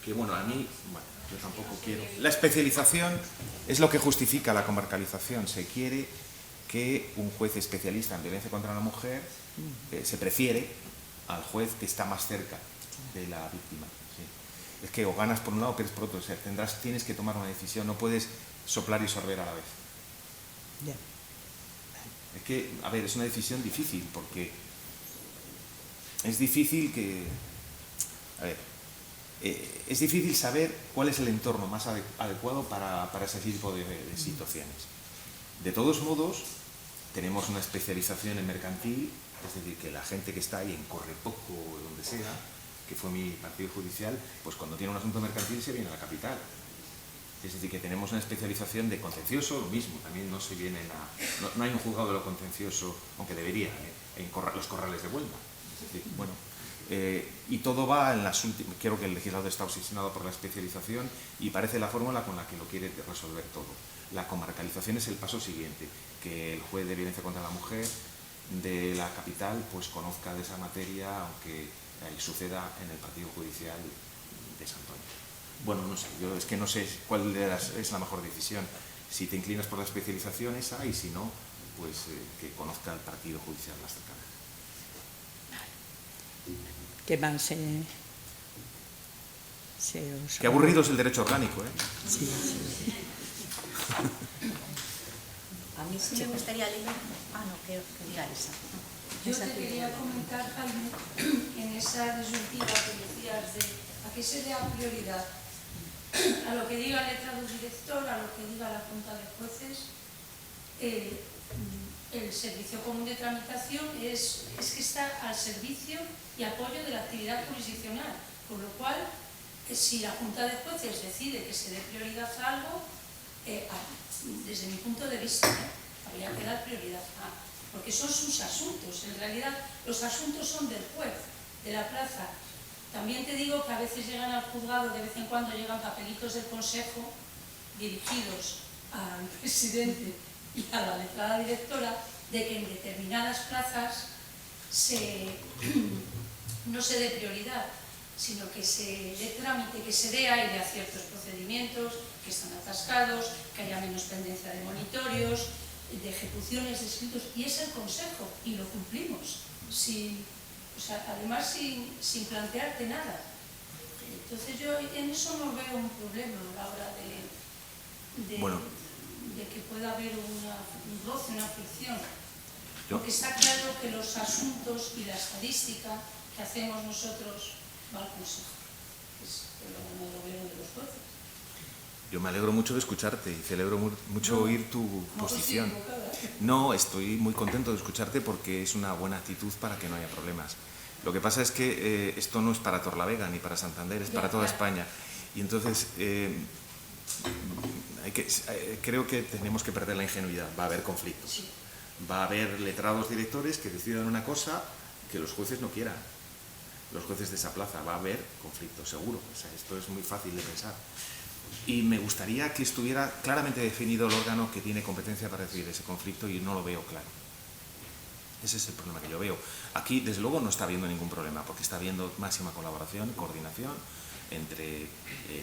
Que bueno, a mí, bueno, yo tampoco quiero. La especialización es lo que justifica la comarcalización. Se quiere que un juez especialista en violencia contra la mujer se prefiere al juez que está más cerca de la víctima. ¿Sí? Es que o ganas por un lado o pierdes por otro. O sea, tienes que tomar una decisión, no puedes soplar y sorber a la vez. Yeah. Es que, a ver, es una decisión difícil, porque es difícil que... A ver, es difícil saber cuál es el entorno más adecuado para ese tipo de situaciones. De todos modos, tenemos una especialización en mercantil, es decir, que la gente que está ahí en Correpoco o donde sea, que fue mi partido judicial, pues cuando tiene un asunto mercantil se viene a la capital. Es decir, que tenemos una especialización de contencioso, lo mismo, también no se vienen a... No hay un juzgado de lo contencioso, aunque debería, en los corrales de Huelva. Es decir, bueno, y todo va en las últimas... Creo que el legislador está obsesionado por la especialización y parece la fórmula con la que lo quiere resolver todo. La comarcalización es el paso siguiente, que el juez de violencia contra la mujer de la capital pues conozca de esa materia, aunque suceda en el partido judicial de San Antonio. Bueno, no sé, yo es que no sé cuál de las es la mejor decisión. Si te inclinas por la especialización esa y si no, pues que conozca el partido judicial más cercano. ¿Qué más Qué aburrido es el derecho orgánico, ¿eh? Sí, sí. A mí sí me gustaría leer... que diga esa. Yo te quería comentar, Jaime, en esa disyuntiva que decías de a qué se da prioridad, a lo que diga el letrado director, a lo que diga la Junta de Jueces. El servicio común de tramitación es que está al servicio y apoyo de la actividad jurisdiccional, por lo cual, si la Junta de Jueces decide que se dé prioridad a algo, desde mi punto de vista, habría que dar prioridad porque son sus asuntos. En realidad, los asuntos son del juez, de la plaza. También te digo que a veces llegan al juzgado, de vez en cuando llegan papelitos del Consejo dirigidos al presidente y a la letrada directora de que en determinadas plazas no se dé prioridad, sino que se dé trámite, que se dé aire a ciertos procedimientos que están atascados, que haya menos pendencia de monitorios, de ejecuciones de escritos, y es el Consejo, y lo cumplimos, además sin plantearte nada. Entonces yo en eso no veo un problema a la hora de que pueda haber un roce, una fricción. Porque está claro que los asuntos y la estadística que hacemos nosotros va al Consejo, que es el gobierno de los jueces. Yo me alegro mucho de escucharte y celebro mucho oír tu posición. No, estoy muy contento de escucharte porque es una buena actitud para que no haya problemas. Lo que pasa es que esto no es para Torlavega ni para Santander, es para toda España. Y entonces creo que tenemos que perder la ingenuidad. Va a haber conflictos. Va a haber letrados directores que decidan una cosa que los jueces no quieran. Los jueces de esa plaza. Va a haber conflictos, seguro. O sea, esto es muy fácil de pensar. Y me gustaría que estuviera claramente definido el órgano que tiene competencia para decidir ese conflicto y no lo veo claro. Ese es el problema que yo veo. Aquí, desde luego, no está habiendo ningún problema porque está habiendo máxima colaboración, coordinación en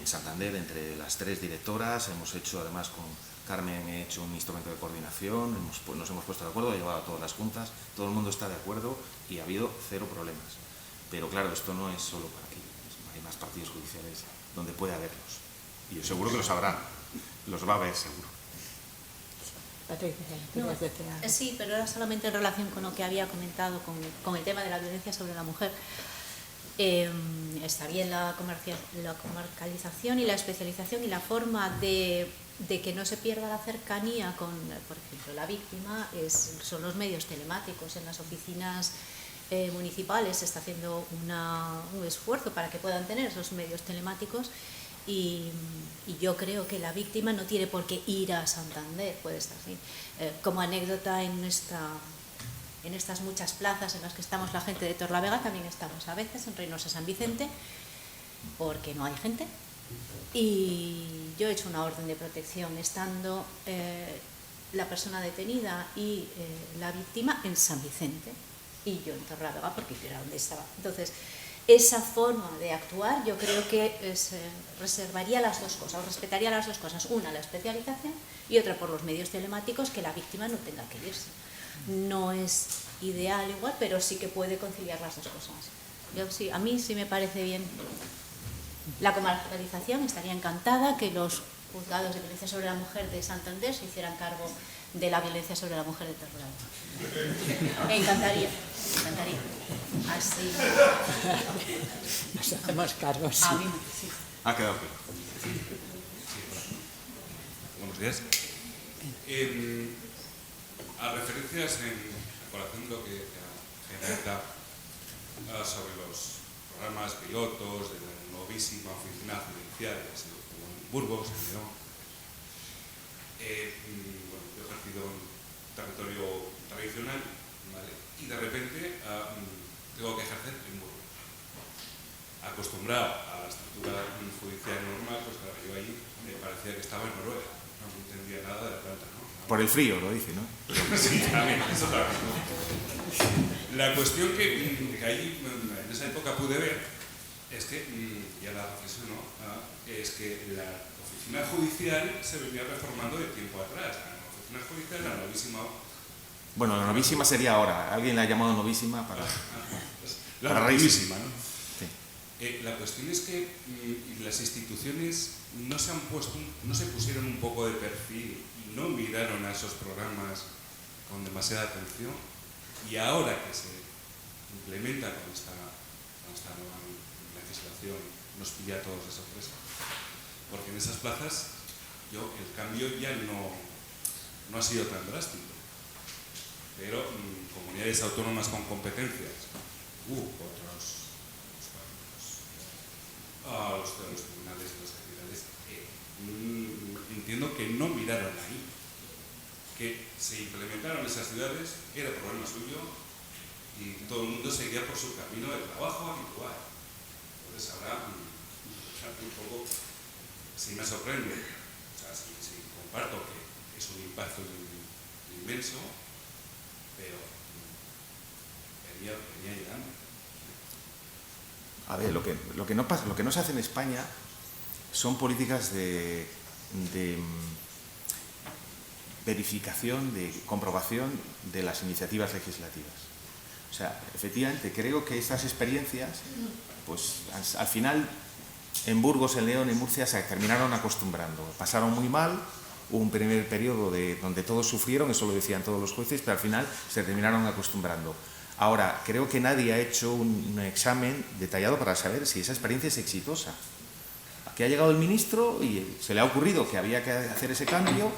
Santander, entre las tres directoras. Hemos hecho, además, con Carmen, he hecho un instrumento de coordinación, nos hemos puesto de acuerdo, he llevado a todas las juntas, todo el mundo está de acuerdo y ha habido cero problemas. Pero claro, esto no es solo para aquí, hay más partidos judiciales donde puede haberlos. Y yo seguro que los habrá, los va a haber seguro. Sí, pero era solamente en relación con lo que había comentado con el tema de la violencia sobre la mujer. Está bien la comarcalización y la especialización y la forma de que no se pierda la cercanía con, por ejemplo, la víctima, son los medios telemáticos. En las oficinas municipales se está haciendo un esfuerzo para que puedan tener esos medios telemáticos. Y yo creo que la víctima no tiene por qué ir a Santander, puede estar así. Como anécdota, en estas muchas plazas en las que estamos la gente de Torlavega, también estamos a veces en Reynosa San Vicente, porque no hay gente. Y yo he hecho una orden de protección estando la persona detenida y la víctima en San Vicente, y yo en Torlavega, porque era donde estaba. Entonces, esa forma de actuar yo creo que reservaría las dos cosas, o respetaría las dos cosas, una la especialización y otra por los medios telemáticos, que la víctima no tenga que irse. No es ideal igual, pero sí que puede conciliar las dos cosas. A mí sí me parece bien la comarcalización, estaría encantada que los juzgados de violencia sobre la mujer de Santander se hicieran cargo de la violencia sobre la mujer de Torlavega. Me encantaría. Así. Nos hacemos cargo, sí. A mí, sí. Ha quedado claro. Buenos días. A referencias a colación de lo que genera sobre los programas pilotos de la novísima oficina judicial en Burgos, en León. Bueno, yo he ejercido un territorio tradicional, ¿vale? Y de repente tengo que ejercer en Burgos. Acostumbrado a la estructura judicial normal, pues claro, yo ahí me parecía que estaba en Noruega, no entendía nada de la planta, ¿no? Por el frío, lo dice, ¿no? Sí, también, eso también, ¿no? La cuestión que ahí en esa época pude ver es que, ya la reflexionó, es que la oficina judicial se venía reformando de tiempo atrás. La oficina judicial, la novísima... Bueno, la novísima sería ahora. Alguien la ha llamado novísima para... La novísima, ¿no? Sí. La cuestión es que las instituciones no se pusieron un poco de perfil y no miraron a esos programas con demasiada atención, y ahora que se implementa con esta nueva legislación nos pilla a todos de sorpresa, porque en esas plazas el cambio ya no ha sido tan drástico, pero comunidades autónomas con competencias, los tribunales, los generales, entiendo que no miraron ahí, que se implementaron esas ciudades, era problema suyo y todo el mundo seguía por su camino de trabajo habitual. Entonces ahora un poco, sí me sorprende, o sea, sí comparto que es un impacto inmenso, pero venía llegando. A ver, lo que no se hace en España son políticas de verificación, de comprobación de las iniciativas legislativas. O sea, efectivamente, creo que estas experiencias, pues al final, en Burgos, en León, en Murcia, se terminaron acostumbrando. Pasaron muy mal, hubo un primer periodo donde todos sufrieron, eso lo decían todos los jueces, pero al final se terminaron acostumbrando. Ahora, creo que nadie ha hecho un examen detallado para saber si esa experiencia es exitosa. Aquí ha llegado el ministro y se le ha ocurrido que había que hacer ese cambio,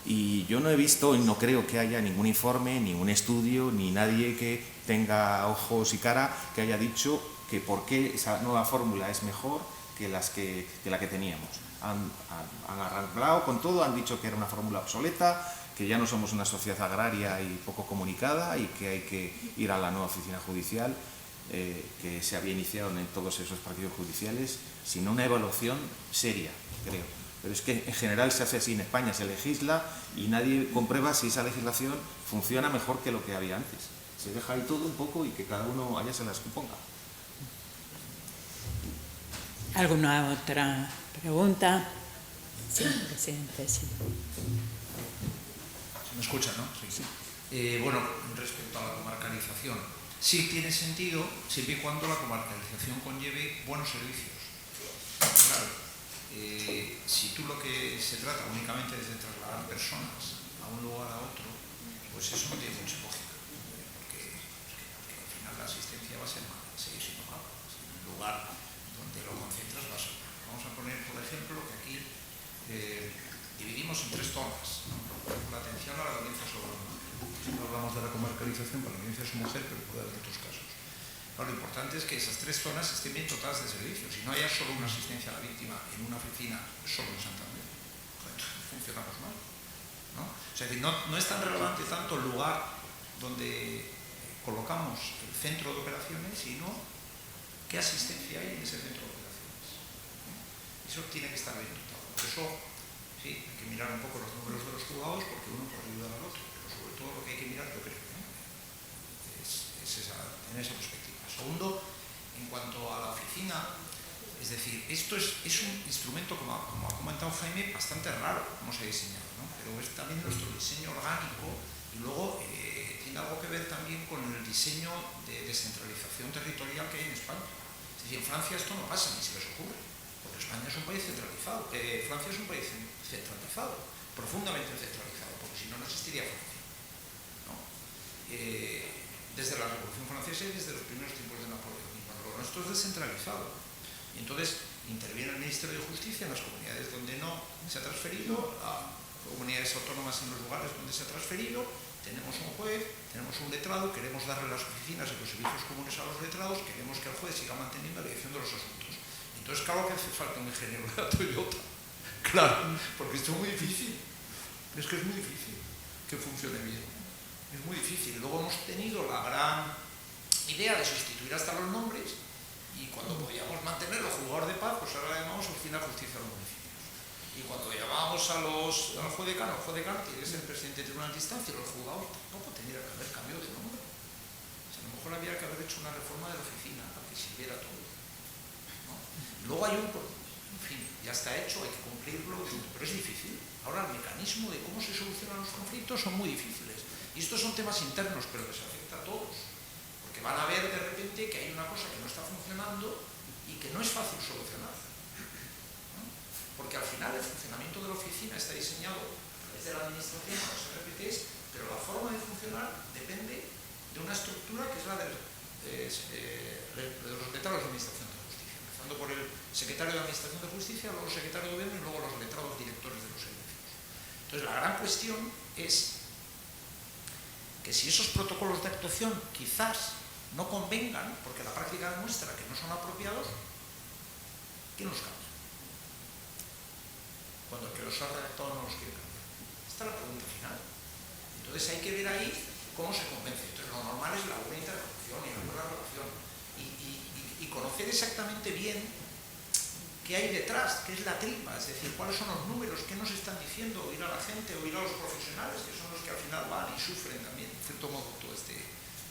y yo no he visto y no creo que haya ningún informe, ningún estudio, ni nadie que tenga ojos y cara que haya dicho que por qué esa nueva fórmula es mejor que la que teníamos. Han arreglado con todo, han dicho que era una fórmula obsoleta, que ya no somos una sociedad agraria y poco comunicada y que hay que ir a la nueva oficina judicial que se había iniciado en todos esos partidos judiciales, sin una evaluación seria, creo. Pero es que en general se hace así, en España se legisla y nadie comprueba si esa legislación funciona mejor que lo que había antes. Se deja ahí todo un poco y que cada uno allá se las componga. ¿Alguna otra pregunta? Sí, presidente, sí. ¿Me escucha, no? Sí. Bueno, respecto a la comarcalización, sí tiene sentido siempre y cuando la comarcalización conlleve buenos servicios. Claro, si tú lo que se trata únicamente es de trasladar personas a un lugar a otro, pues eso no tiene mucha lógica, porque al final la asistencia va a ser mala, seguir siendo mala. En un lugar donde lo concentras va a ser mala. Vamos a poner, por ejemplo, que aquí dividimos en 3 zonas, ¿no? La atención a la violencia sobre la mujer. No hablamos de la comarcalización para la violencia sobre la mujer, pero puede haber otros casos. Lo importante es que esas 3 zonas estén bien dotadas de servicios y no haya solo una asistencia a la víctima en una oficina solo en Santander. Funcionamos mal, ¿no? O sea, que no es tan relevante tanto el lugar donde colocamos el centro de operaciones, sino qué asistencia hay en ese centro de operaciones. Eso tiene que estar bien dotado. Por eso, sí, hay que mirar un poco los números de los juzgados, porque uno puede ayudar al otro, pero sobre todo lo que hay que mirar, yo creo, ¿no? es en esa perspectiva. Segundo, en cuanto a la oficina, es decir, esto es un instrumento, como ha comentado Jaime, bastante raro como se ha diseñado, ¿no? Pero es también nuestro diseño orgánico y luego tiene algo que ver también con el diseño de descentralización territorial que hay en España. Es decir, en Francia esto no pasa, ni se les ocurre, porque España es un país centralizado, Francia es un país centralizado, profundamente centralizado, porque si no, no existiría Francia, ¿no? Desde la Revolución Francesa y desde los primeros tiempos de Napoleón. Y bueno, lo nuestro es descentralizado. Y entonces interviene el Ministerio de Justicia en las comunidades donde no se ha transferido, a comunidades autónomas problemas en los lugares donde se ha transferido, tenemos un juez, tenemos un letrado, queremos darle las oficinas y los servicios comunes a los letrados, queremos que el juez siga manteniendo la dirección de los asuntos. Entonces, claro que hace falta un ingeniero de la Toyota. Claro, porque esto es muy difícil. Es que es muy difícil que funcione bien. Es muy difícil. Luego hemos tenido la gran idea de sustituir hasta los nombres y cuando podíamos mantener el juzgador de paz, pues ahora le llamamos oficina de justicia de los municipios. Y cuando llamábamos al juez decano, el juez decano tiene que ser el presidente del tribunal de instancia, los juzgados tampoco tendría que haber cambio de nombre. O sea, a lo mejor había que haber hecho una reforma de la oficina para que sirviera todo, ¿no? Luego hay en fin, ya está hecho, hay que cumplirlo, pero es difícil. Ahora el mecanismo de cómo se solucionan los conflictos son muy difíciles. Y estos son temas internos, pero les afecta a todos. Porque van a ver de repente que hay una cosa que no está funcionando y que no es fácil solucionar, ¿no? Porque al final el funcionamiento de la oficina está diseñado a través de la administración, con los RPTs, pero la forma de funcionar depende de una estructura que es la de los letrados de administración de justicia, empezando por el secretario de administración de justicia, luego el secretario de gobierno y luego los letrados directores de los servicios. Entonces la gran cuestión es que si esos protocolos de actuación quizás no convengan, porque la práctica demuestra que no son apropiados, ¿quién los cambia? Cuando el que los ha redactado no los quiere cambiar. Esta es la pregunta final. Entonces hay que ver ahí cómo se convence. Entonces lo normal es la buena interlocución y la buena relación y conocer exactamente bien qué hay detrás, qué es la tripa, es decir, cuáles son los números, qué nos están diciendo, oír a la gente, oír a los profesionales, que son los que al final van y sufren también, en cierto modo, todo este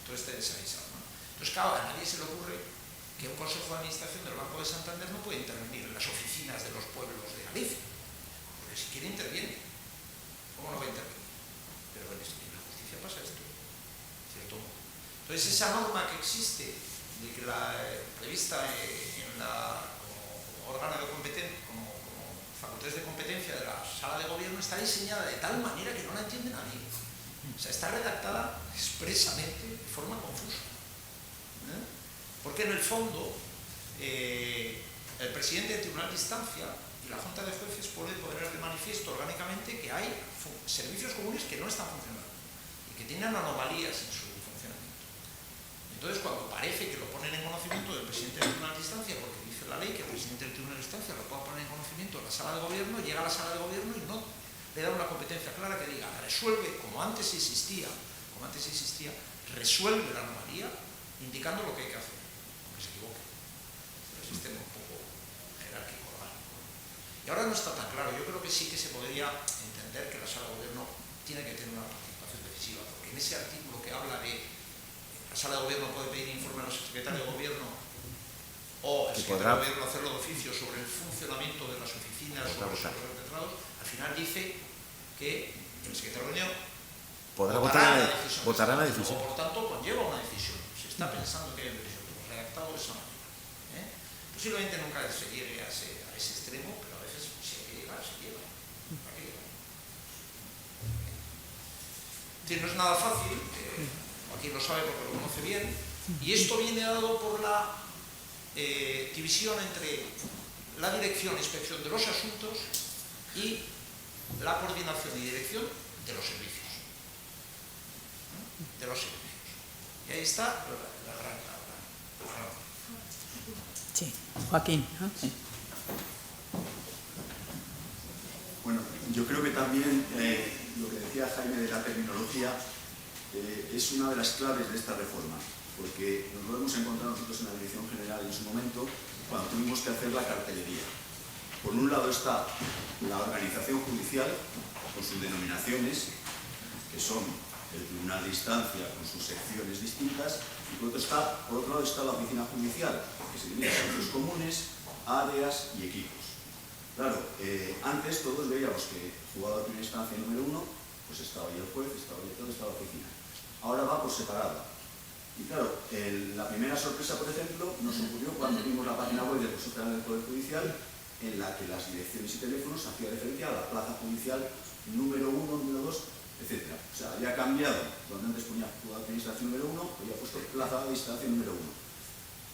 desaguisado, ¿no? Entonces, claro, a nadie se le ocurre que un consejo de administración del Banco de Santander no puede intervenir en las oficinas de los pueblos de Galicia, porque si quiere interviene. ¿Cómo no va a intervenir? Pero en la justicia pasa esto, en cierto modo. Entonces, esa norma que existe, de que prevista en la órgano de competencia, como facultades de competencia de la sala de gobierno, está diseñada de tal manera que no la entiende nadie. O sea, está redactada expresamente de forma confusa. Porque en el fondo el presidente del tribunal de instancia y la junta de jueces pueden poner de manifiesto orgánicamente que hay servicios comunes que no están funcionando y que tienen anomalías en su funcionamiento. Entonces, cuando parece que lo ponen en conocimiento del presidente del tribunal de instancia, porque dice la ley que el presidente del tribunal de instancia lo pueda poner en conocimiento de la sala de gobierno, llega a la sala de gobierno y no le da una competencia clara que diga, resuelve, como antes existía, resuelve la anomalía indicando lo que hay que hacer, aunque se equivoque. Es un sistema un poco jerárquico, orgánico. Y ahora no está tan claro. Yo creo que sí que se podría entender que la sala de gobierno tiene que tener una participación decisiva, porque en ese artículo que habla de la sala de gobierno puede pedir informe al secretario de gobierno o el secretario de gobierno hacerlo de oficio sobre el funcionamiento de las oficinas o los letrados, al final dice que el secretario de gobierno votará la decisión. Por tanto, conlleva una decisión. Se está pensando que hay una decisión, pero redactado de esa manera. Posiblemente nunca se llegue a ese extremo, pero a veces si hay que llegar, se llega. ¿Para qué llegar? No es nada fácil, Joaquín lo sabe porque lo conoce bien, y esto viene dado por la división entre la dirección e inspección de los asuntos y la coordinación y dirección de los servicios. Y ahí está la gran. Sí, Joaquín. Bueno, yo creo que también lo que decía Jaime de la terminología es una de las claves de esta reforma, porque nos lo hemos encontrado nosotros en la Dirección General en su momento cuando tuvimos que hacer la cartelería. Por un lado está la organización judicial con sus denominaciones, que son el tribunal de instancia con sus secciones distintas, y por otro lado está la oficina judicial, que se divide en servicios comunes, áreas y equipos. Claro, antes todos veíamos que juzgado de primera instancia número 1, pues estaba ahí el juez, estaba ahí todo, estaba la oficina. Ahora va por separado. Y claro, la primera sorpresa, por ejemplo, nos ocurrió cuando vimos la página web del Consejo General del Poder Judicial, en la que las direcciones y teléfonos hacía referencia a la plaza judicial número 1, número 2, etc. O sea, había cambiado, donde antes ponía juzgado de administración número 1, había puesto plaza de instancia número 1.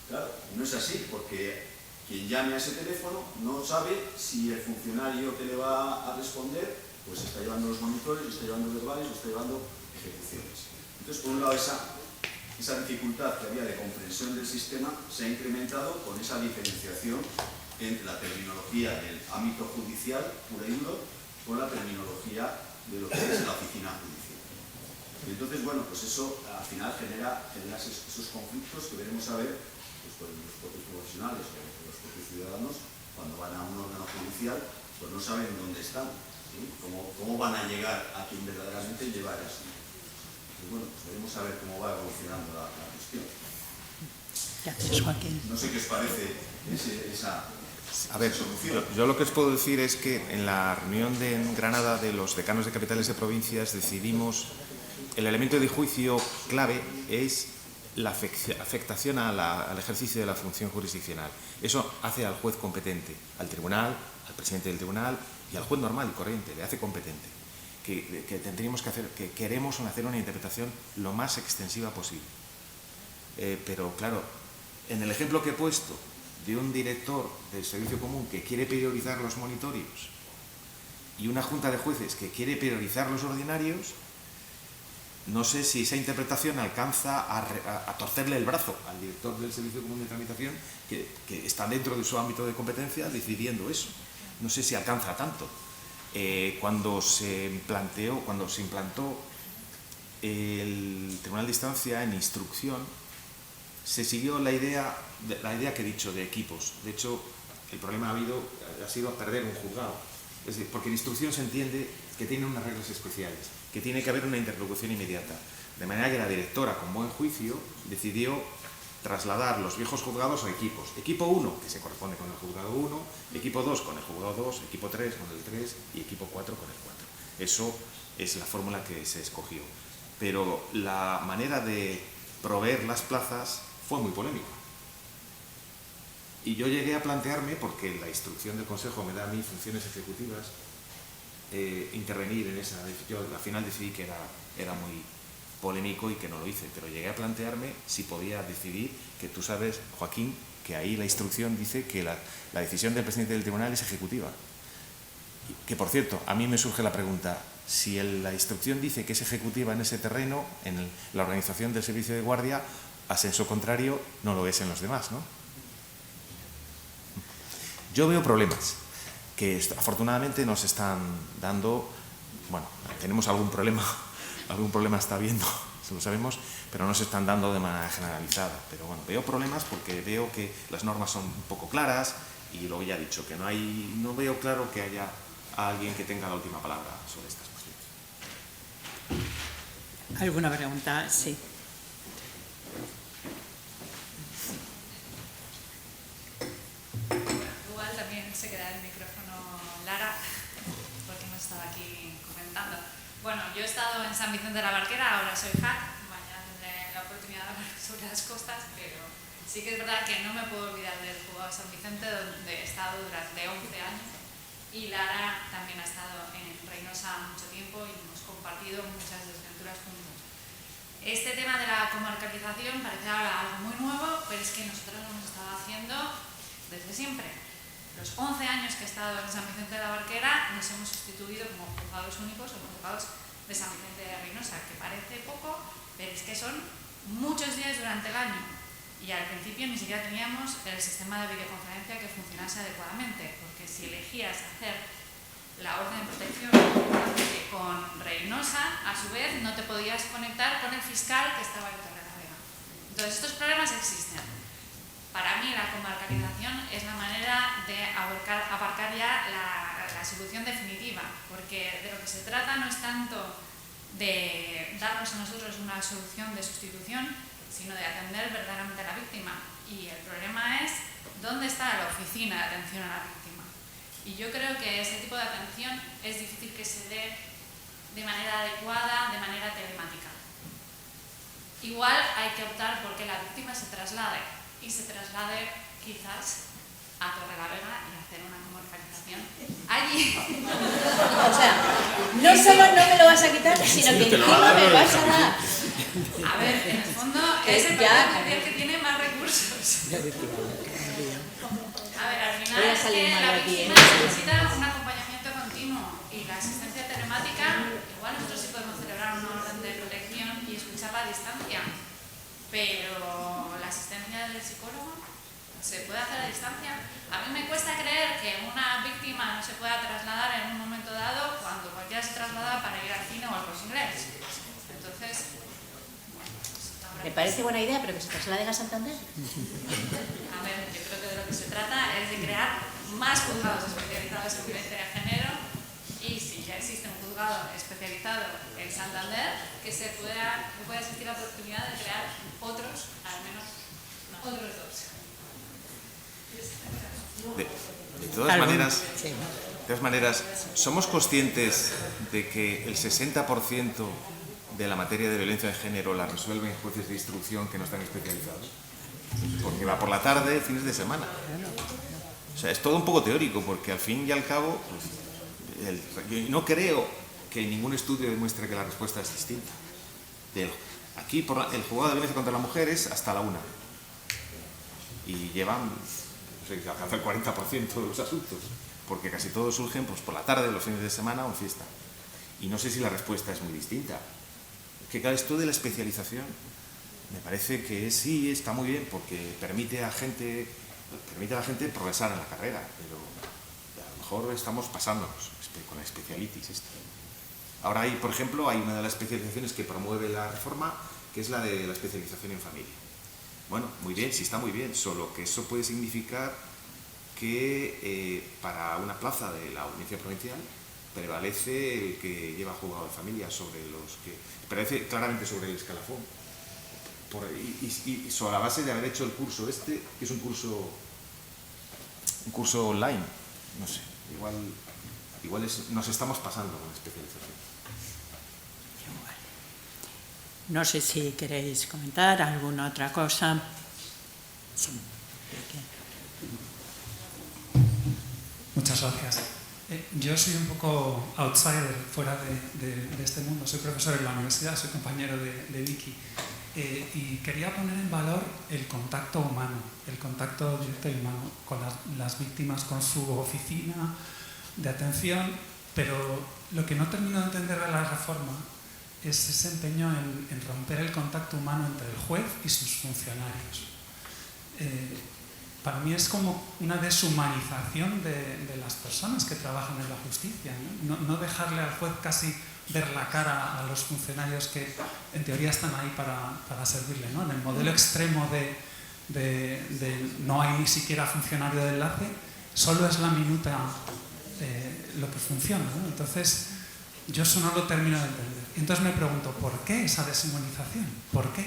Claro, no es así, porque quien llame a ese teléfono no sabe si el funcionario que le va a responder pues está llevando los monitores, está llevando verbales, está llevando ejecuciones. Entonces, por un lado, esa dificultad que había de comprensión del sistema se ha incrementado con esa diferenciación entre la terminología del ámbito judicial pura y duro con la terminología de lo que es la oficina judicial. Y entonces, bueno, pues eso al final genera esos conflictos que veremos a ver pues, con los propios profesionales o los propios ciudadanos cuando van a un órgano judicial, pues no saben dónde están, ¿sí? ¿Cómo van a llegar a quien verdaderamente lleva el asunto? Y bueno, pues veremos a ver cómo va evolucionando la cuestión. Gracias, Joaquín. No sé qué os parece esa solución. Yo lo que os puedo decir es que en la reunión en Granada de los decanos de capitales de provincias decidimos el elemento de juicio clave es la afectación al ejercicio de la función jurisdiccional. Eso hace al juez competente, al tribunal, al presidente del tribunal y al juez normal y corriente, le hace competente. Que tendríamos que hacer, que queremos hacer una interpretación lo más extensiva posible. Pero claro, en el ejemplo que he puesto de un director del servicio común que quiere priorizar los monitorios y una junta de jueces que quiere priorizar los ordinarios, no sé si esa interpretación alcanza a torcerle el brazo al director del servicio común de tramitación que está dentro de su ámbito de competencia decidiendo eso. No sé si alcanza tanto. Cuando se implantó el Tribunal de Instancia en instrucción, se siguió la idea que he dicho de equipos. De hecho, el problema ha sido perder un juzgado. Es decir, porque en instrucción se entiende que tiene unas reglas especiales, que tiene que haber una interlocución inmediata. De manera que la directora, con buen juicio, decidió trasladar los viejos juzgados a equipos. Equipo 1, que se corresponde con el juzgado 1, equipo 2 con el juzgado 2, equipo 3 con el 3 y equipo 4 con el 4. Eso es la fórmula que se escogió. Pero la manera de proveer las plazas fue muy polémica. Y yo llegué a plantearme, porque la instrucción del Consejo me da a mí funciones ejecutivas, intervenir en esa. Yo al final decidí que era muy polémico y que no lo hice, pero llegué a plantearme si podía decidir, que tú sabes, Joaquín, que ahí la instrucción dice que la decisión del presidente del tribunal es ejecutiva. Que, por cierto, a mí me surge la pregunta, si la instrucción dice que es ejecutiva en ese terreno, en la organización del servicio de guardia, a senso contrario, no lo es en los demás, ¿no? Yo veo problemas que afortunadamente nos están dando, bueno, tenemos algún problema está habiendo, lo sabemos, pero no se están dando de manera generalizada. Pero bueno, veo problemas porque veo que las normas son un poco claras y luego ya he dicho que no veo claro que haya alguien que tenga la última palabra sobre estas cuestiones. ¿Alguna pregunta? Sí. Igual también se queda el micrófono Lara, porque hemos estado aquí comentando. Bueno, yo he estado en San Vicente de la Barquera, ahora soy JAC, mañana tendré la oportunidad de hablar sobre las costas, pero sí que es verdad que no me puedo olvidar del juzgado de San Vicente, donde he estado durante 11 años, y Lara también ha estado en Reynosa mucho tiempo y hemos compartido muchas desventuras juntos. Este tema de la comarcalización parece ahora algo muy nuevo, pero es que nosotros lo hemos estado haciendo desde siempre. Los 11 años que he estado en San Vicente de la Barquera nos hemos sustituido como juzgados únicos o juzgados de San Vicente de Reynosa, que parece poco, pero es que son muchos días durante el año. Y al principio ni siquiera teníamos el sistema de videoconferencia que funcionase adecuadamente, porque si elegías hacer la orden de protección con Reynosa, a su vez no te podías conectar con el fiscal que estaba en Torrelavega. Entonces estos problemas existen. Para mí la comarcalización es la manera de abarcar ya la solución definitiva, porque de lo que se trata no es tanto de darnos a nosotros una solución de sustitución, sino de atender verdaderamente a la víctima. Y el problema es dónde está la oficina de atención a la víctima. Y yo creo que ese tipo de atención es difícil que se dé de manera adecuada, de manera telemática. Igual hay que optar por que la víctima se traslade, y se traslade quizás a Torrelavega y hacer una comarcalización allí. O sea, no solo no me lo vas a quitar, sino que encima me vas a dar. A ver, en el fondo es el partido judicial que tiene más recursos. A ver, al final es que la víctima necesita un acompañamiento continuo y la asistencia telemática distancia, pero la asistencia del psicólogo se puede hacer a distancia. A mí me cuesta creer que una víctima no se pueda trasladar en un momento dado cuando cualquiera se traslada para ir al cine o al Corte Inglés. Entonces, Me parece buena idea, pero que se trasladen a Santander. a ver, yo creo que de lo que se trata es de crear más juzgados especializados en violencia de género, y si ya existe un juzgado especializado en Santander, que pueda existir la oportunidad de crear otros, al menos otros dos. De todas maneras, ¿somos conscientes de que el 60% de la materia de violencia de género la resuelven jueces de instrucción que no están especializados? Porque va por la tarde, fines de semana. O sea, es todo un poco teórico, porque al fin y al cabo, pues, yo no creo que ningún estudio demuestre que la respuesta es distinta. Aquí, el juzgado de violencia contra la mujer es hasta la 1. Y llevan, no sé, alcanza el 40% de los asuntos, porque casi todos surgen pues, por la tarde, los fines de semana o en fiesta. Y no sé si la respuesta es muy distinta. Que claro, esto de la especialización me parece que sí, está muy bien, porque permite a la gente progresar en la carrera, pero a lo mejor estamos pasándonos con la especialitis esta. Ahora hay, por ejemplo, hay una de las especializaciones que promueve la reforma, que es la de la especialización en familia. Bueno, muy bien, sí está muy bien, solo que eso puede significar que para una plaza de la audiencia provincial prevalece el que lleva juzgado de familia sobre los que... prevalece claramente sobre el escalafón. Y sobre la base de haber hecho el curso este, que es un curso online, no sé, igual nos estamos pasando con la especialización. No sé si queréis comentar alguna otra cosa. Sí. Muchas gracias. Yo soy un poco outsider fuera de este mundo. Soy profesor en la universidad, soy compañero de Vicky. Y quería poner en valor el contacto humano, el contacto directo y humano con las víctimas, con su oficina de atención, pero lo que no termino de entender de la reforma es ese empeño en romper el contacto humano entre el juez y sus funcionarios. Para mí es como una deshumanización de las personas que trabajan en la justicia, no dejarle al juez casi ver la cara a los funcionarios que en teoría están ahí para servirle, ¿no? En el modelo extremo de no hay ni siquiera funcionario de enlace, solo es la minuta lo que funciona, ¿no? Entonces yo eso no lo termino de entender. Y entonces me pregunto, ¿por qué esa deshumanización? ¿Por qué?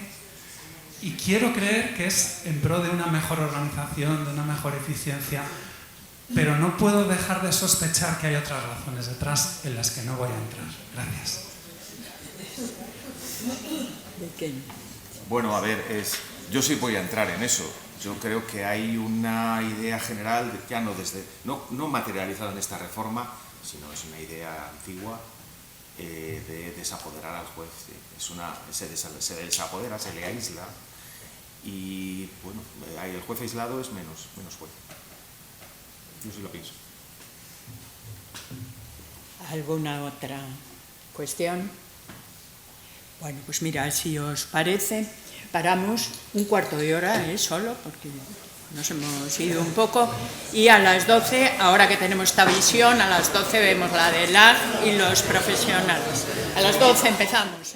Y quiero creer que es en pro de una mejor organización, de una mejor eficiencia, pero no puedo dejar de sospechar que hay otras razones detrás en las que no voy a entrar. Gracias. Bueno, a ver, yo sí voy a entrar en eso. Yo creo que hay una idea general, ya no materializada en esta reforma, sino es una idea antigua de desapoderar al juez. Se desapodera, se le aísla y, bueno, el juez aislado es menos juez. Yo sí lo pienso. ¿Alguna otra cuestión? Bueno, pues mira, si os parece, paramos un cuarto de hora, solo, porque nos hemos ido un poco, y a las 12, ahora que tenemos esta visión, a las 12 vemos la de LAG y los profesionales. A las 12 empezamos,